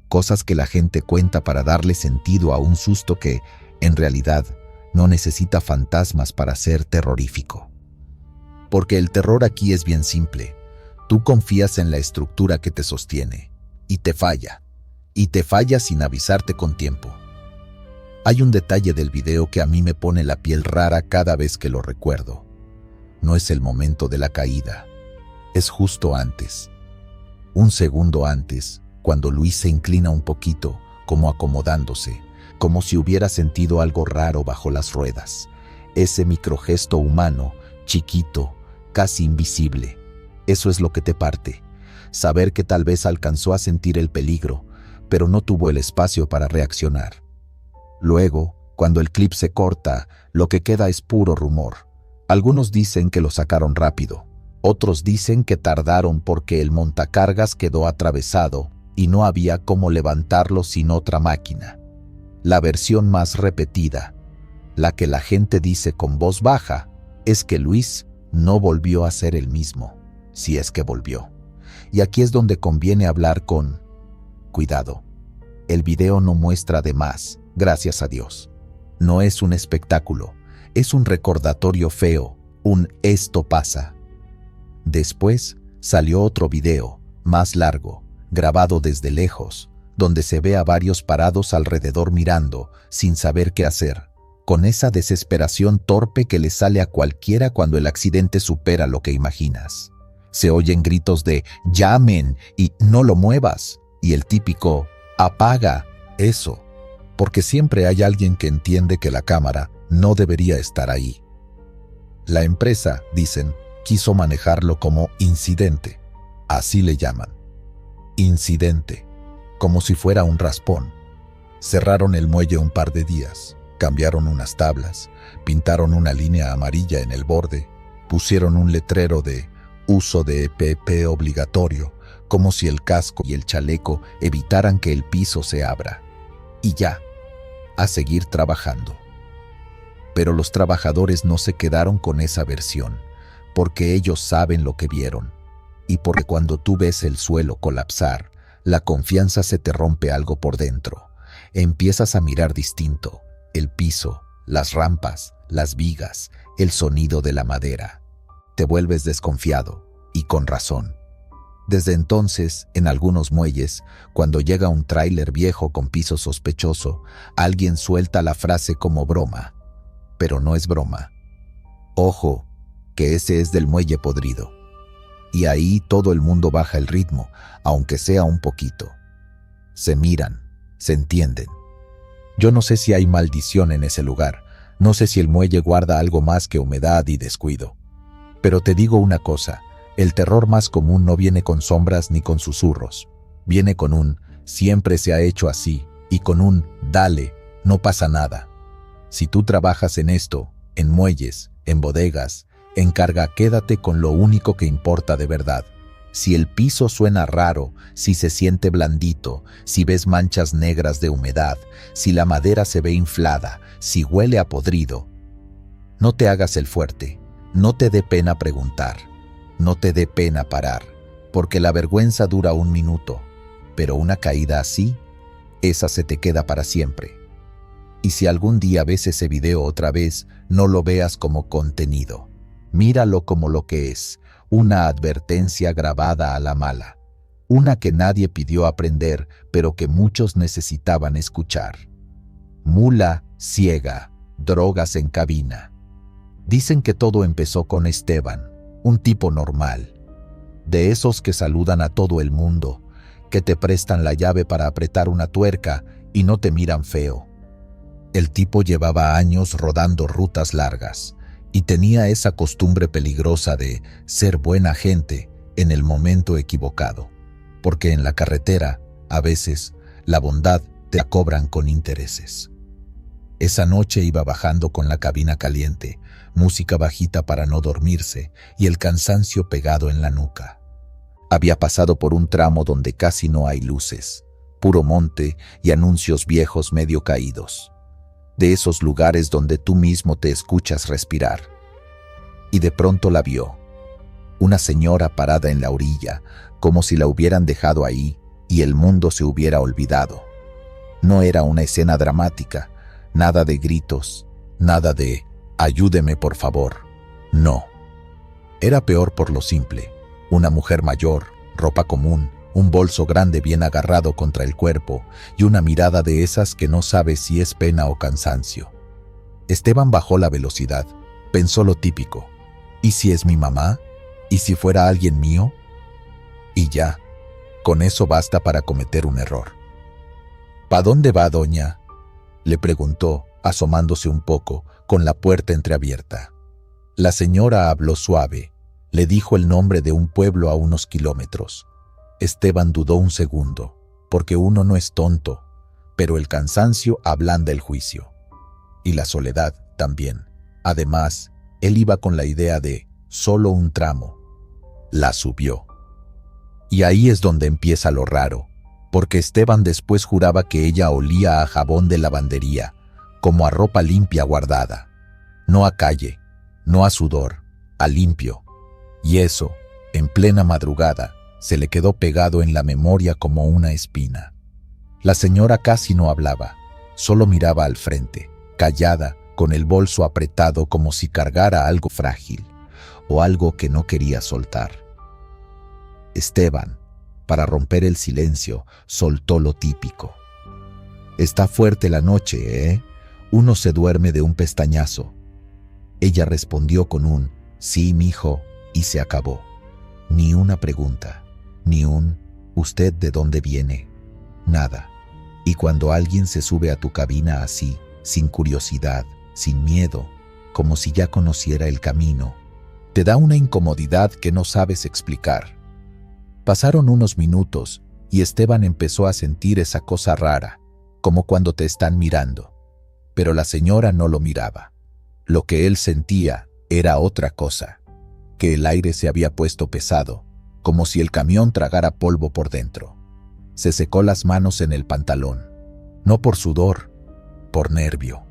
Cosas que la gente cuenta para darle sentido a un susto que, en realidad, no necesita fantasmas para ser terrorífico. Porque el terror aquí es bien simple. Tú confías en la estructura que te sostiene, y te falla sin avisarte con tiempo. Hay un detalle del video que a mí me pone la piel rara cada vez que lo recuerdo. No es el momento de la caída, es justo antes. Un segundo antes, cuando Luis se inclina un poquito, como acomodándose, como si hubiera sentido algo raro bajo las ruedas. Ese microgesto humano, chiquito, casi invisible. Eso es lo que te parte. Saber que tal vez alcanzó a sentir el peligro, pero no tuvo el espacio para reaccionar. Luego, cuando el clip se corta, lo que queda es puro rumor. Algunos dicen que lo sacaron rápido. Otros dicen que tardaron porque el montacargas quedó atravesado y no había cómo levantarlo sin otra máquina. La versión más repetida, la que la gente dice con voz baja, es que Luis no volvió a ser el mismo, si es que volvió. Y aquí es donde conviene hablar con cuidado. El video no muestra de más, gracias a Dios. No es un espectáculo, es un recordatorio feo, un esto pasa. Después salió otro video, más largo, grabado desde lejos, donde se ve a varios parados alrededor mirando, sin saber qué hacer, con esa desesperación torpe que le sale a cualquiera cuando el accidente supera lo que imaginas. Se oyen gritos de llamen y no lo muevas, y el típico apaga eso, porque siempre hay alguien que entiende que la cámara no debería estar ahí. La empresa, dicen, quiso manejarlo como incidente, así le llaman. Incidente, como si fuera un raspón. Cerraron el muelle un par de días, cambiaron unas tablas, pintaron una línea amarilla en el borde, pusieron un letrero de uso de EPP obligatorio, como si el casco y el chaleco evitaran que el piso se abra. Y ya, a seguir trabajando. Pero los trabajadores no se quedaron con esa versión, porque ellos saben lo que vieron. Y porque cuando tú ves el suelo colapsar, la confianza se te rompe algo por dentro. Empiezas a mirar distinto, el piso, las rampas, las vigas, el sonido de la madera. Te vuelves desconfiado, y con razón. Desde entonces, en algunos muelles, cuando llega un tráiler viejo con piso sospechoso, alguien suelta la frase como broma. Pero no es broma. Ojo, que ese es del muelle podrido. Y ahí todo el mundo baja el ritmo, aunque sea un poquito. Se miran, se entienden. Yo no sé si hay maldición en ese lugar, no sé si el muelle guarda algo más que humedad y descuido. Pero te digo una cosa, el terror más común no viene con sombras ni con susurros. Viene con un siempre se ha hecho así y con un dale, no pasa nada. Si tú trabajas en esto, en muelles, en bodegas, Encarga, quédate con lo único que importa de verdad. Si el piso suena raro, si se siente blandito, si ves manchas negras de humedad, si la madera se ve inflada, si huele a podrido, no te hagas el fuerte, no te dé pena preguntar, no te dé pena parar, porque la vergüenza dura un minuto, pero una caída así, esa se te queda para siempre. Y si algún día ves ese video otra vez, no lo veas como contenido. Míralo como lo que es, una advertencia grabada a la mala. Una que nadie pidió aprender, pero que muchos necesitaban escuchar. Mula ciega, drogas en cabina. Dicen que todo empezó con Esteban, un tipo normal. De esos que saludan a todo el mundo, que te prestan la llave para apretar una tuerca y no te miran feo. El tipo llevaba años rodando rutas largas y tenía esa costumbre peligrosa de ser buena gente en el momento equivocado, porque en la carretera, a veces, la bondad te la cobran con intereses. Esa noche iba bajando con la cabina caliente, música bajita para no dormirse y el cansancio pegado en la nuca. Había pasado por un tramo donde casi no hay luces, puro monte y anuncios viejos medio caídos. De esos lugares donde tú mismo te escuchas respirar. Y de pronto la vio. Una señora parada en la orilla, como si la hubieran dejado ahí y el mundo se hubiera olvidado. No era una escena dramática, nada de gritos, nada de «ayúdeme por favor». No. Era peor por lo simple. Una mujer mayor, ropa común, un bolso grande bien agarrado contra el cuerpo y una mirada de esas que no sabes si es pena o cansancio. Esteban bajó la velocidad, pensó lo típico. ¿Y si es mi mamá? ¿Y si fuera alguien mío? Y ya, con eso basta para cometer un error. ¿Pa dónde va, doña?, le preguntó, asomándose un poco, con la puerta entreabierta. La señora habló suave, le dijo el nombre de un pueblo a unos kilómetros. Esteban dudó un segundo, porque uno no es tonto, pero el cansancio ablanda el juicio. Y la soledad también. Además, él iba con la idea de solo un tramo. La subió. Y ahí es donde empieza lo raro, porque Esteban después juraba que ella olía a jabón de lavandería, como a ropa limpia guardada. No a calle, no a sudor, a limpio. Y eso, en plena madrugada, se le quedó pegado en la memoria como una espina. La señora casi no hablaba, solo miraba al frente, callada, con el bolso apretado como si cargara algo frágil o algo que no quería soltar. Esteban, para romper el silencio, soltó lo típico. «Está fuerte la noche, ¿eh? Uno se duerme de un pestañazo». Ella respondió con un «sí, mijo», y se acabó. Ni una pregunta. Ni un «¿usted de dónde viene?». Nada. Y cuando alguien se sube a tu cabina así, sin curiosidad, sin miedo, como si ya conociera el camino, te da una incomodidad que no sabes explicar. Pasaron unos minutos y Esteban empezó a sentir esa cosa rara, como cuando te están mirando. Pero la señora no lo miraba. Lo que él sentía era otra cosa, que el aire se había puesto pesado, como si el camión tragara polvo por dentro. Se secó las manos en el pantalón, no por sudor, por nervio.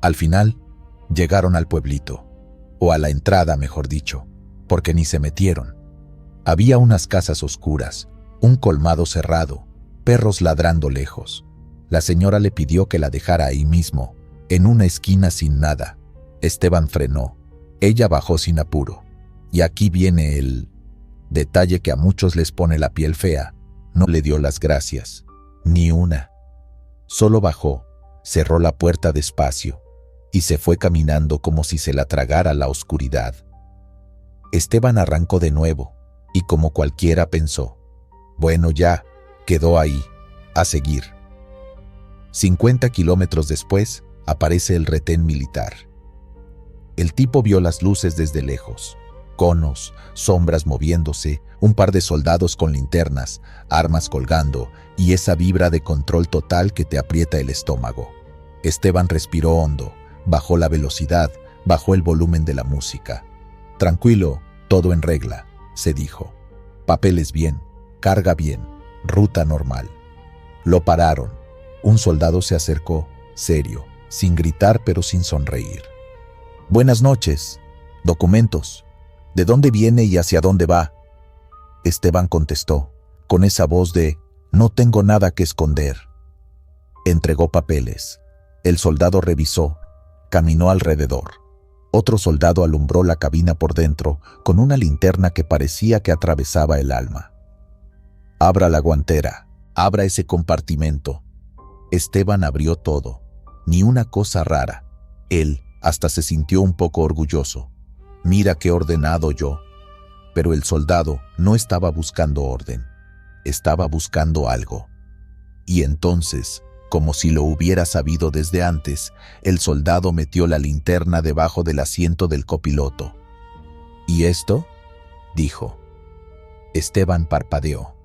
Al final, llegaron al pueblito, o a la entrada, mejor dicho, porque ni se metieron. Había unas casas oscuras, un colmado cerrado, perros ladrando lejos. La señora le pidió que la dejara ahí mismo, en una esquina sin nada. Esteban frenó. Ella bajó sin apuro. Y aquí viene el detalle que a muchos les pone la piel fea. No le dio las gracias, ni una. Solo bajó, cerró la puerta despacio y se fue caminando como si se la tragara la oscuridad. Esteban arrancó de nuevo y como cualquiera pensó, bueno ya, quedó ahí, a seguir. 50 kilómetros después aparece el retén militar. El tipo vio las luces desde lejos. Conos, sombras moviéndose, un par de soldados con linternas, armas colgando y esa vibra de control total que te aprieta el estómago. Esteban respiró hondo, bajó la velocidad, bajó el volumen de la música Tranquilo, todo en regla, se dijo. Papeles bien, carga bien, ruta normal. Lo pararon. Un soldado se acercó, serio, sin gritar pero sin sonreír. Buenas noches. Documentos. ¿De dónde viene y hacia dónde va? Esteban contestó, con esa voz de no tengo nada que esconder. Entregó papeles. El soldado revisó, caminó alrededor. Otro soldado alumbró la cabina por dentro con una linterna que parecía que atravesaba el alma. Abra la guantera, abra ese compartimento. Esteban abrió todo, ni una cosa rara. Él hasta se sintió un poco orgulloso. Mira qué ordenado yo. Pero el soldado no estaba buscando orden, estaba buscando algo. Y entonces, como si lo hubiera sabido desde antes, el soldado metió la linterna debajo del asiento del copiloto. ¿Y esto?, dijo. Esteban parpadeó.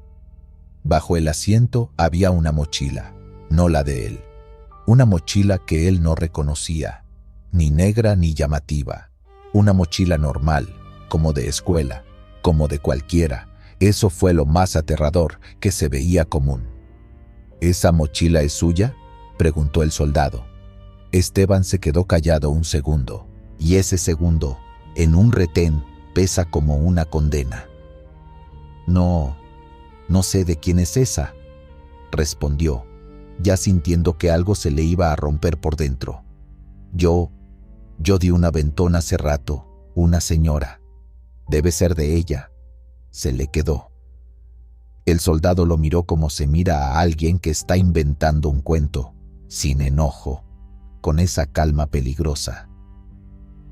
Bajo el asiento había una mochila, no la de él. Una mochila que él no reconocía, ni negra ni llamativa. Una mochila normal, como de escuela, como de cualquiera. Eso fue lo más aterrador, que se veía común. ¿Esa mochila es suya?, preguntó el soldado. Esteban se quedó callado un segundo, y ese segundo, en un retén, pesa como una condena. No sé de quién es esa, respondió, ya sintiendo que algo se le iba a romper por dentro. Yo di un aventón hace rato, una señora. Debe ser de ella. Se le quedó. El soldado lo miró como se mira a alguien que está inventando un cuento, sin enojo, con esa calma peligrosa.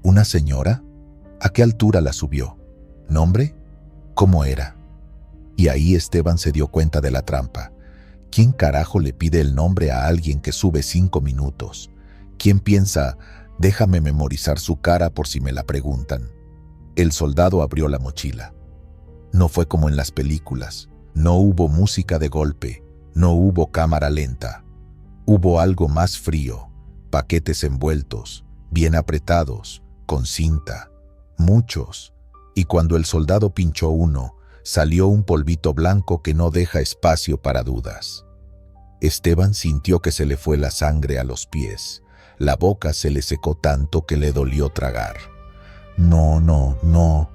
¿Una señora? ¿A qué altura la subió? ¿Nombre? ¿Cómo era? Y ahí Esteban se dio cuenta de la trampa. ¿Quién carajo le pide el nombre a alguien que sube 5 minutos? ¿Quién piensa, déjame memorizar su cara por si me la preguntan? El soldado abrió la mochila. No fue como en las películas. No hubo música de golpe, no hubo cámara lenta. Hubo algo más frío, paquetes envueltos, bien apretados, con cinta, muchos. Y cuando el soldado pinchó uno, salió un polvito blanco que no deja espacio para dudas. Esteban sintió que se le fue la sangre a los pies. La boca se le secó tanto que le dolió tragar. No,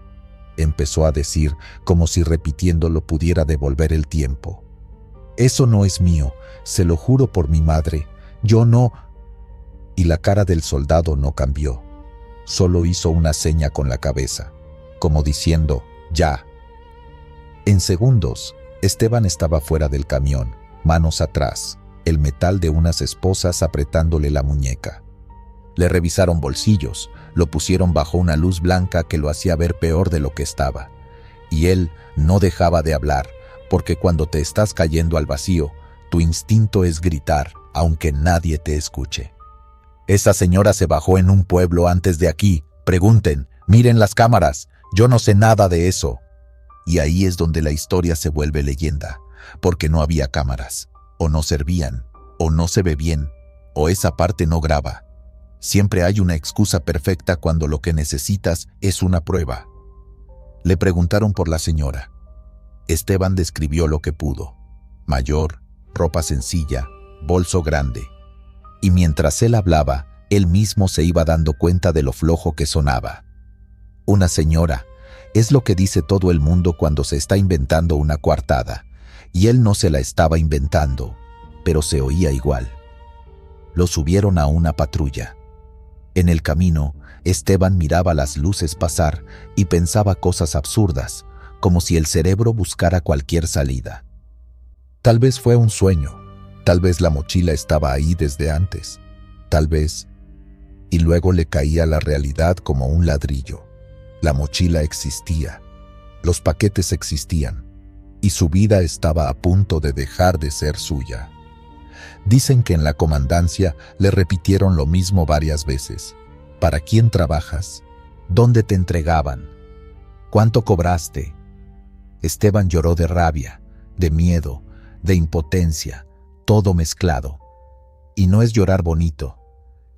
empezó a decir, como si repitiéndolo pudiera devolver el tiempo. Eso no es mío, se lo juro por mi madre, yo no. Y la cara del soldado no cambió, solo hizo una seña con la cabeza, como diciendo, ya. En segundos, Esteban estaba fuera del camión, manos atrás, el metal de unas esposas apretándole la muñeca. Le revisaron bolsillos, lo pusieron bajo una luz blanca que lo hacía ver peor de lo que estaba. Y él no dejaba de hablar, porque cuando te estás cayendo al vacío, tu instinto es gritar, aunque nadie te escuche. Esa señora se bajó en un pueblo antes de aquí. Pregunten, miren las cámaras, yo no sé nada de eso. Y ahí es donde la historia se vuelve leyenda, porque no había cámaras, o no servían, o no se ve bien, o esa parte no graba. Siempre hay una excusa perfecta cuando lo que necesitas es una prueba. Le preguntaron por la señora. Esteban describió lo que pudo. Mayor, ropa sencilla, bolso grande. Y mientras él hablaba, él mismo se iba dando cuenta de lo flojo que sonaba. Una señora, es lo que dice todo el mundo cuando se está inventando una coartada. Y él no se la estaba inventando, pero se oía igual. Lo subieron a una patrulla. En el camino, Esteban miraba las luces pasar y pensaba cosas absurdas, como si el cerebro buscara cualquier salida. Tal vez fue un sueño, tal vez la mochila estaba ahí desde antes, tal vez... Y luego le caía la realidad como un ladrillo. La mochila existía, los paquetes existían, y su vida estaba a punto de dejar de ser suya. Dicen que en la comandancia le repitieron lo mismo varias veces. ¿Para quién trabajas? ¿Dónde te entregaban? ¿Cuánto cobraste? Esteban lloró de rabia, de miedo, de impotencia, todo mezclado. Y no es llorar bonito,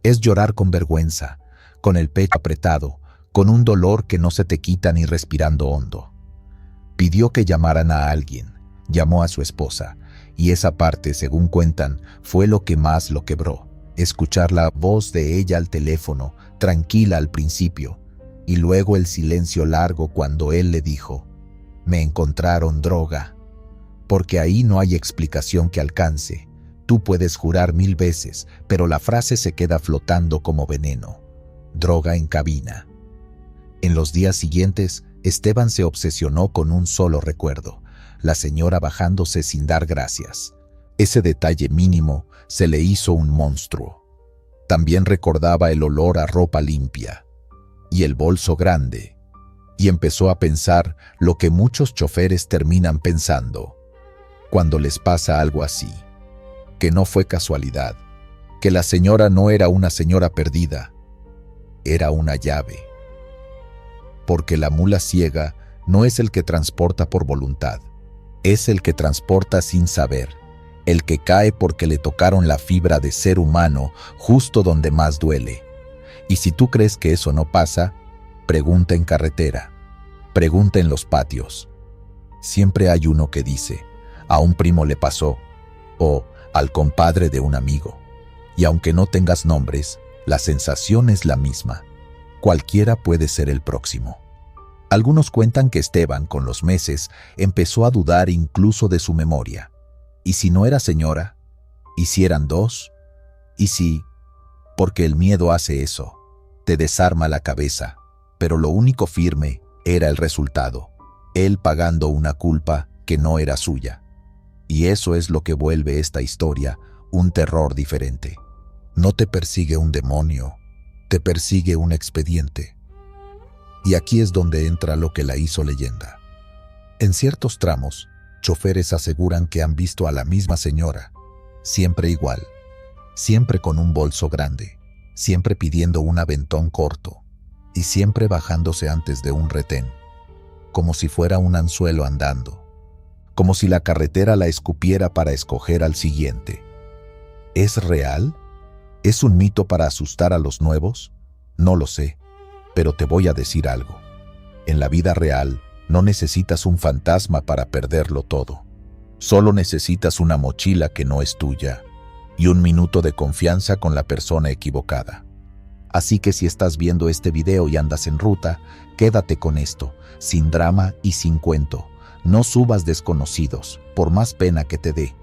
es llorar con vergüenza, con el pecho apretado, con un dolor que no se te quita ni respirando hondo. Pidió que llamaran a alguien, llamó a su esposa, y esa parte, según cuentan, fue lo que más lo quebró. Escuchar la voz de ella al teléfono, tranquila al principio, y luego el silencio largo cuando él le dijo: «Me encontraron droga». Porque ahí no hay explicación que alcance. Tú puedes jurar 1000 veces, pero la frase se queda flotando como veneno. Droga en cabina. En los días siguientes, Esteban se obsesionó con un solo recuerdo: la señora bajándose sin dar gracias. Ese detalle mínimo se le hizo un monstruo. También recordaba el olor a ropa limpia y el bolso grande, y empezó a pensar lo que muchos choferes terminan pensando cuando les pasa algo así: que no fue casualidad, que la señora no era una señora perdida, era una llave. Porque la mula ciega no es el que transporta por voluntad, es el que transporta sin saber, el que cae porque le tocaron la fibra de ser humano justo donde más duele. Y si tú crees que eso no pasa, pregunta en carretera, pregunta en los patios. Siempre hay uno que dice: a un primo le pasó, o al compadre de un amigo. Y aunque no tengas nombres, la sensación es la misma. Cualquiera puede ser el próximo. Algunos cuentan que Esteban, con los meses, empezó a dudar incluso de su memoria. ¿Y si no era señora? ¿Y si eran dos? ¿Y si? Porque el miedo hace eso, te desarma la cabeza. Pero lo único firme era el resultado: él pagando una culpa que no era suya. Y eso es lo que vuelve esta historia un terror diferente. No te persigue un demonio, te persigue un expediente. Y aquí es donde entra lo que la hizo leyenda. En ciertos tramos, choferes aseguran que han visto a la misma señora, siempre igual, siempre con un bolso grande, siempre pidiendo un aventón corto y siempre bajándose antes de un retén, como si fuera un anzuelo andando, como si la carretera la escupiera para escoger al siguiente. ¿Es real? ¿Es un mito para asustar a los nuevos? No lo sé, pero te voy a decir algo. En la vida real, no necesitas un fantasma para perderlo todo. Solo necesitas una mochila que no es tuya y un minuto de confianza con la persona equivocada. Así que si estás viendo este video y andas en ruta, quédate con esto, sin drama y sin cuento. No subas desconocidos, por más pena que te dé.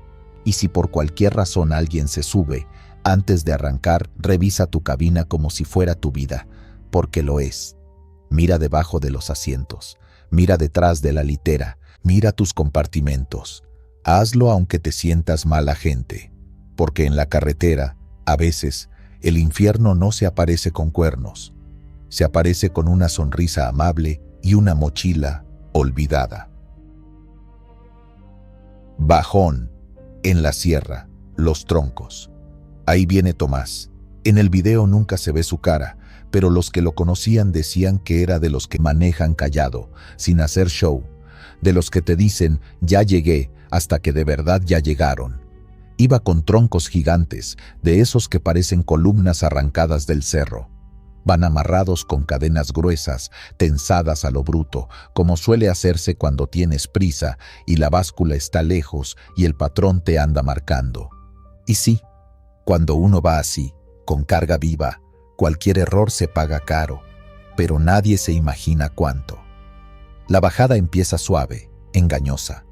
Y si por cualquier razón alguien se sube, antes de arrancar, revisa tu cabina como si fuera tu vida, porque lo es. Mira debajo de los asientos, mira detrás de la litera, mira tus compartimentos. Hazlo aunque te sientas mala gente, porque en la carretera, a veces, el infierno no se aparece con cuernos, se aparece con una sonrisa amable y una mochila olvidada. Bajón, en la sierra, Los Troncos. Ahí viene Tomás. En el video nunca se ve su cara, pero los que lo conocían decían que era de los que manejan callado, sin hacer show, de los que te dicen «ya llegué» hasta que de verdad ya llegaron. Iba con troncos gigantes, de esos que parecen columnas arrancadas del cerro. Van amarrados con cadenas gruesas, tensadas a lo bruto, como suele hacerse cuando tienes prisa y la báscula está lejos y el patrón te anda marcando. Y sí, cuando uno va así, con carga viva, cualquier error se paga caro, pero nadie se imagina cuánto. La bajada empieza suave, engañosa.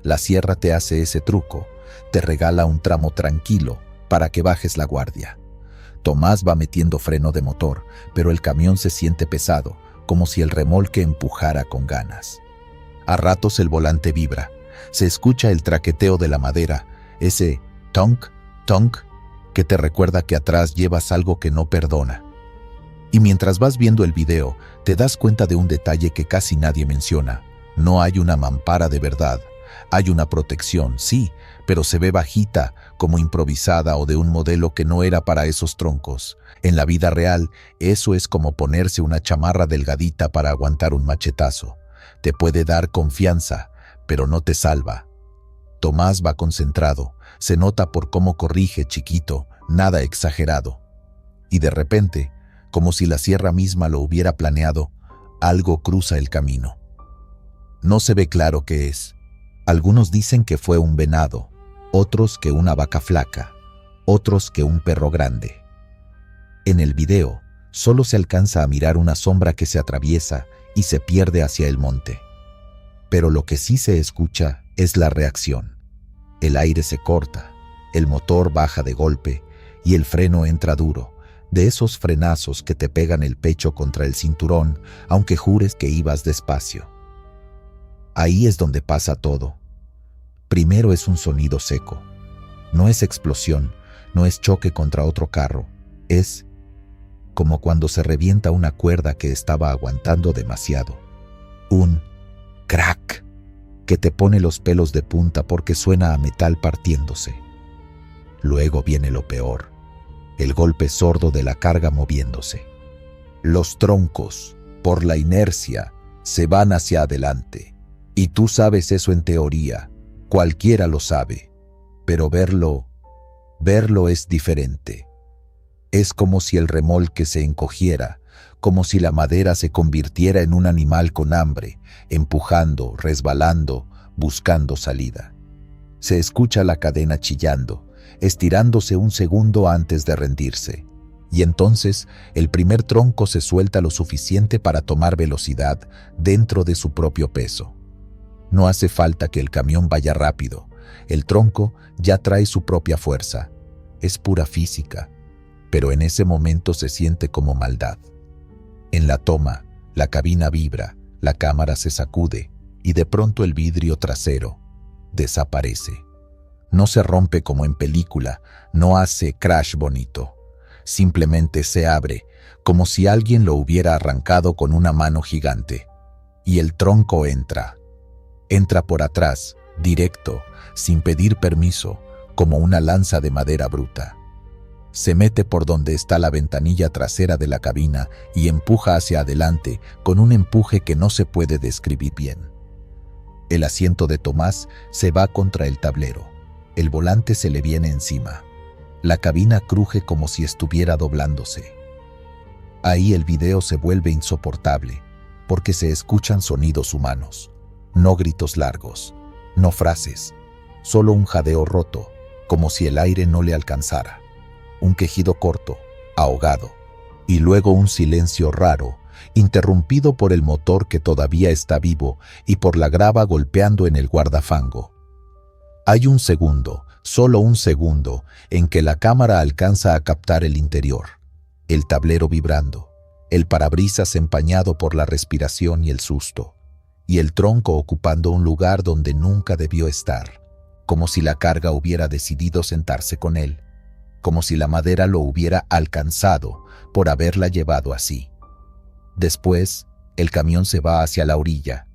La sierra te hace ese truco, te regala un tramo tranquilo para que bajes la guardia. Tomás va metiendo freno de motor, pero el camión se siente pesado, como si el remolque empujara con ganas. A ratos el volante vibra, se escucha el traqueteo de la madera, ese tonk, tonk, que te recuerda que atrás llevas algo que no perdona. Y mientras vas viendo el video, te das cuenta de un detalle que casi nadie menciona. No hay una mampara de verdad. Hay una protección, sí, pero se ve bajita, como improvisada o de un modelo que no era para esos troncos. En la vida real, eso es como ponerse una chamarra delgadita para aguantar un machetazo. Te puede dar confianza, pero no te salva. Tomás va concentrado, se nota por cómo corrige chiquito, nada exagerado. Y de repente, Como si la sierra misma lo hubiera planeado, algo cruza el camino. No se ve claro qué es. Algunos dicen que fue un venado, otros que una vaca flaca, otros que un perro grande. En el video, solo se alcanza a mirar una sombra que se atraviesa y se pierde hacia el monte. Pero lo que sí se escucha es la reacción. El aire se corta, el motor baja de golpe y el freno entra duro, de esos frenazos que te pegan el pecho contra el cinturón, aunque jures que ibas despacio. Ahí es donde pasa todo. Primero es un sonido seco. No es explosión, no es choque contra otro carro. Es como cuando se revienta una cuerda que estaba aguantando demasiado. Un crack que te pone los pelos de punta porque suena a metal partiéndose. Luego viene lo peor, el golpe sordo de la carga moviéndose. Los troncos, por la inercia, se van hacia adelante. Y tú sabes eso en teoría, cualquiera lo sabe, pero verlo es diferente. Es como si el remolque se encogiera, como si la madera se convirtiera en un animal con hambre, empujando, resbalando, buscando salida. Se escucha la cadena chillando, estirándose un segundo antes de rendirse, y entonces el primer tronco se suelta lo suficiente para tomar velocidad dentro de su propio peso. No hace falta que el camión vaya rápido, el tronco ya trae su propia fuerza. Es pura física, pero en ese momento se siente como maldad. En la toma, la cabina vibra, la cámara se sacude y de pronto el vidrio trasero desaparece. No se rompe como en película, no hace crash bonito. Simplemente se abre, como si alguien lo hubiera arrancado con una mano gigante. Y el tronco entra. Entra por atrás, directo, sin pedir permiso, como una lanza de madera bruta. Se mete por donde está la ventanilla trasera de la cabina y empuja hacia adelante con un empuje que no se puede describir bien. El asiento de Tomás se va contra el tablero. El volante se le viene encima. La cabina cruje como si estuviera doblándose. Ahí el video se vuelve insoportable, porque se escuchan sonidos humanos. No gritos largos, no frases, solo un jadeo roto, como si el aire no le alcanzara. Un quejido corto, ahogado, y luego un silencio raro, interrumpido por el motor que todavía está vivo y por la grava golpeando en el guardafango. Hay un segundo, solo un segundo, en que la cámara alcanza a captar el interior, el tablero vibrando, el parabrisas empañado por la respiración y el susto, y el tronco ocupando un lugar donde nunca debió estar, como si la carga hubiera decidido sentarse con él, como si la madera lo hubiera alcanzado por haberla llevado así. Después, el camión se va hacia la orilla.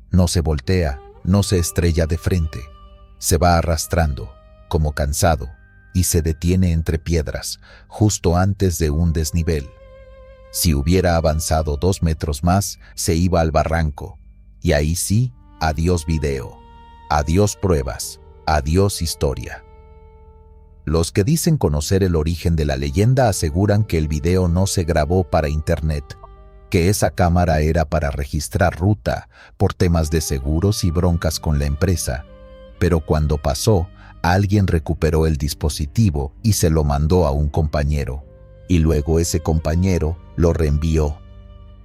No se voltea, no se estrella de frente. Se va arrastrando, como cansado, y se detiene entre piedras, justo antes de un desnivel. Si hubiera avanzado 2 metros más, se iba al barranco. Y ahí sí, adiós video, adiós pruebas, adiós historia. Los que dicen conocer el origen de la leyenda aseguran que el video no se grabó para internet, que esa cámara era para registrar ruta por temas de seguros y broncas con la empresa. Pero cuando pasó, alguien recuperó el dispositivo y se lo mandó a un compañero. Y luego ese compañero lo reenvió.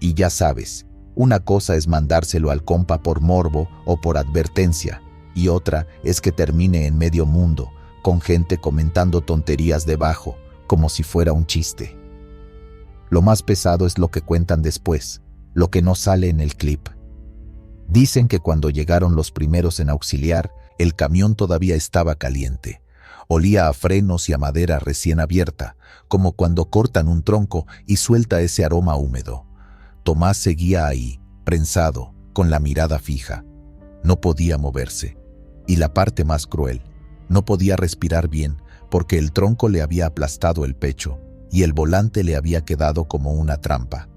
Y ya sabes, una cosa es mandárselo al compa por morbo o por advertencia, y otra es que termine en medio mundo, con gente comentando tonterías debajo, como si fuera un chiste. Lo más pesado es lo que cuentan después, lo que no sale en el clip. Dicen que cuando llegaron los primeros en auxiliar, el camión todavía estaba caliente. Olía a frenos y a madera recién abierta, como cuando cortan un tronco y suelta ese aroma húmedo. Tomás seguía ahí, prensado, con la mirada fija. No podía moverse. Y la parte más cruel, no podía respirar bien porque el tronco le había aplastado el pecho y el volante le había quedado como una trampa.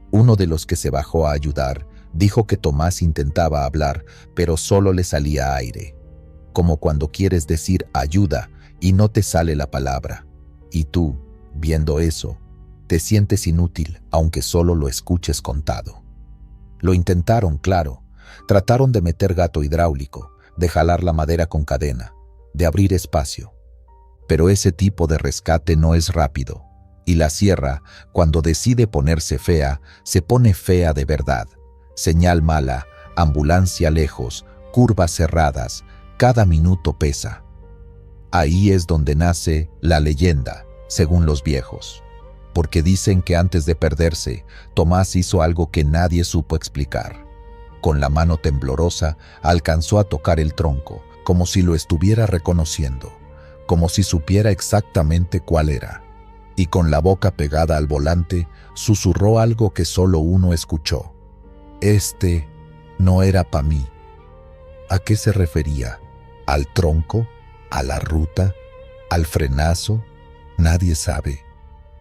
Uno de los que se bajó a ayudar dijo que Tomás intentaba hablar, pero solo le salía aire, como cuando quieres decir ayuda y no te sale la palabra. Y tú, viendo eso, Te sientes inútil, aunque solo lo escuches contado. Lo intentaron, claro. Trataron de meter gato hidráulico, de jalar la madera con cadena, de abrir espacio. Pero ese tipo de rescate no es rápido. Y la sierra, cuando decide ponerse fea, se pone fea de verdad. Señal mala, ambulancia lejos, curvas cerradas, cada minuto pesa. Ahí es donde nace la leyenda, según los viejos. Porque dicen que antes de perderse, Tomás hizo algo que nadie supo explicar. Con la mano temblorosa, alcanzó a tocar el tronco, como si lo estuviera reconociendo, como si supiera exactamente cuál era. Y con la boca pegada al volante, susurró algo que solo uno escuchó. Este no era pa' mí. ¿A qué se refería? ¿Al tronco? ¿A la ruta? ¿Al frenazo? Nadie sabe.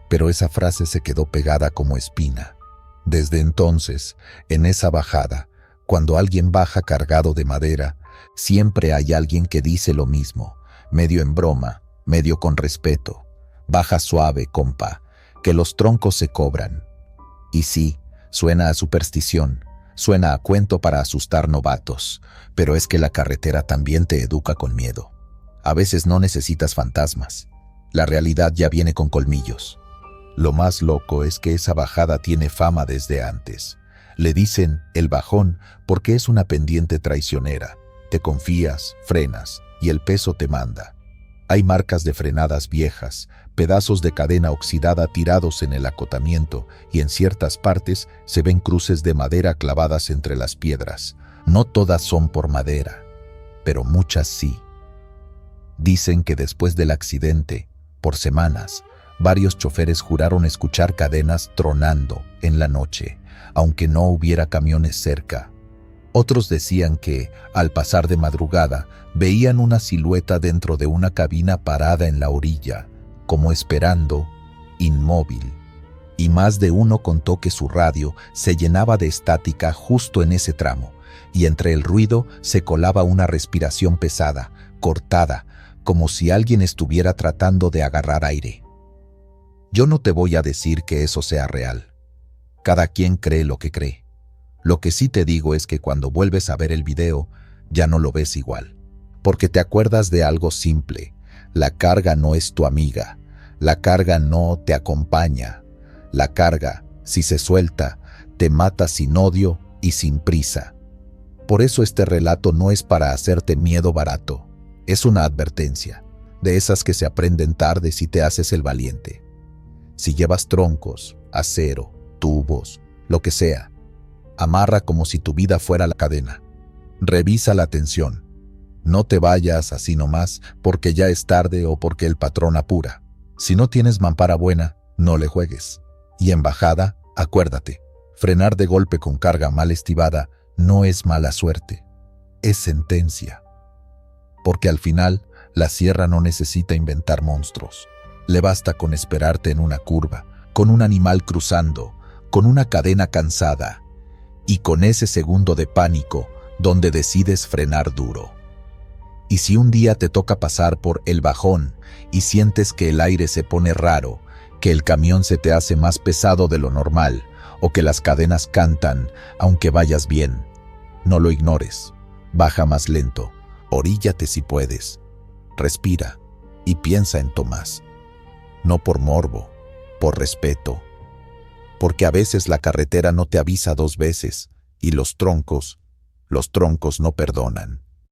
Pero esa frase se quedó pegada como espina. Desde entonces, en esa bajada, cuando alguien baja cargado de madera, siempre hay alguien que dice lo mismo, medio en broma, medio con respeto. Baja suave, compa, que los troncos se cobran. Y sí, suena a superstición, suena a cuento para asustar novatos, pero es que la carretera también te educa con miedo. A veces no necesitas fantasmas. La realidad ya viene con colmillos. Lo más loco es que esa bajada tiene fama desde antes. Le dicen el bajón porque es una pendiente traicionera. Te confías, frenas y el peso te manda. Hay marcas de frenadas viejas, pedazos de cadena oxidada tirados en el acotamiento y en ciertas partes se ven cruces de madera clavadas entre las piedras. No todas son por madera, pero muchas sí. Dicen que después del accidente, por semanas, varios choferes juraron escuchar cadenas tronando en la noche, aunque no hubiera camiones cerca. Otros decían que, al pasar de madrugada, veían una silueta dentro de una cabina parada en la orilla, como esperando, inmóvil. Y más de uno contó que su radio se llenaba de estática justo en ese tramo, y entre el ruido se colaba una respiración pesada, cortada, como si alguien estuviera tratando de agarrar aire. Yo no te voy a decir que eso sea real. Cada quien cree lo que cree. Lo que sí te digo es que cuando vuelves a ver el video, ya no lo ves igual. Porque te acuerdas de algo simple. La carga no es tu amiga. La carga no te acompaña. La carga, si se suelta, te mata sin odio y sin prisa. Por eso este relato no es para hacerte miedo barato. Es una advertencia, de esas que se aprenden tarde si te haces el valiente. Si llevas troncos, acero, tubos, lo que sea, amarra como si tu vida fuera la cadena. Revisa la tensión. No te vayas así nomás porque ya es tarde o porque el patrón apura. Si no tienes mampara buena, no le juegues. Y en bajada, acuérdate, frenar de golpe con carga mal estibada no es mala suerte, es sentencia. Porque al final, la sierra no necesita inventar monstruos. Le basta con esperarte en una curva, con un animal cruzando, con una cadena cansada y con ese segundo de pánico donde decides frenar duro. Y si un día te toca pasar por el bajón y sientes que el aire se pone raro, que el camión se te hace más pesado de lo normal o que las cadenas cantan aunque vayas bien, no lo ignores. Baja más lento, oríllate si puedes, respira y piensa en Tomás. No por morbo, por respeto. Porque a veces la carretera no te avisa dos veces y los troncos no perdonan.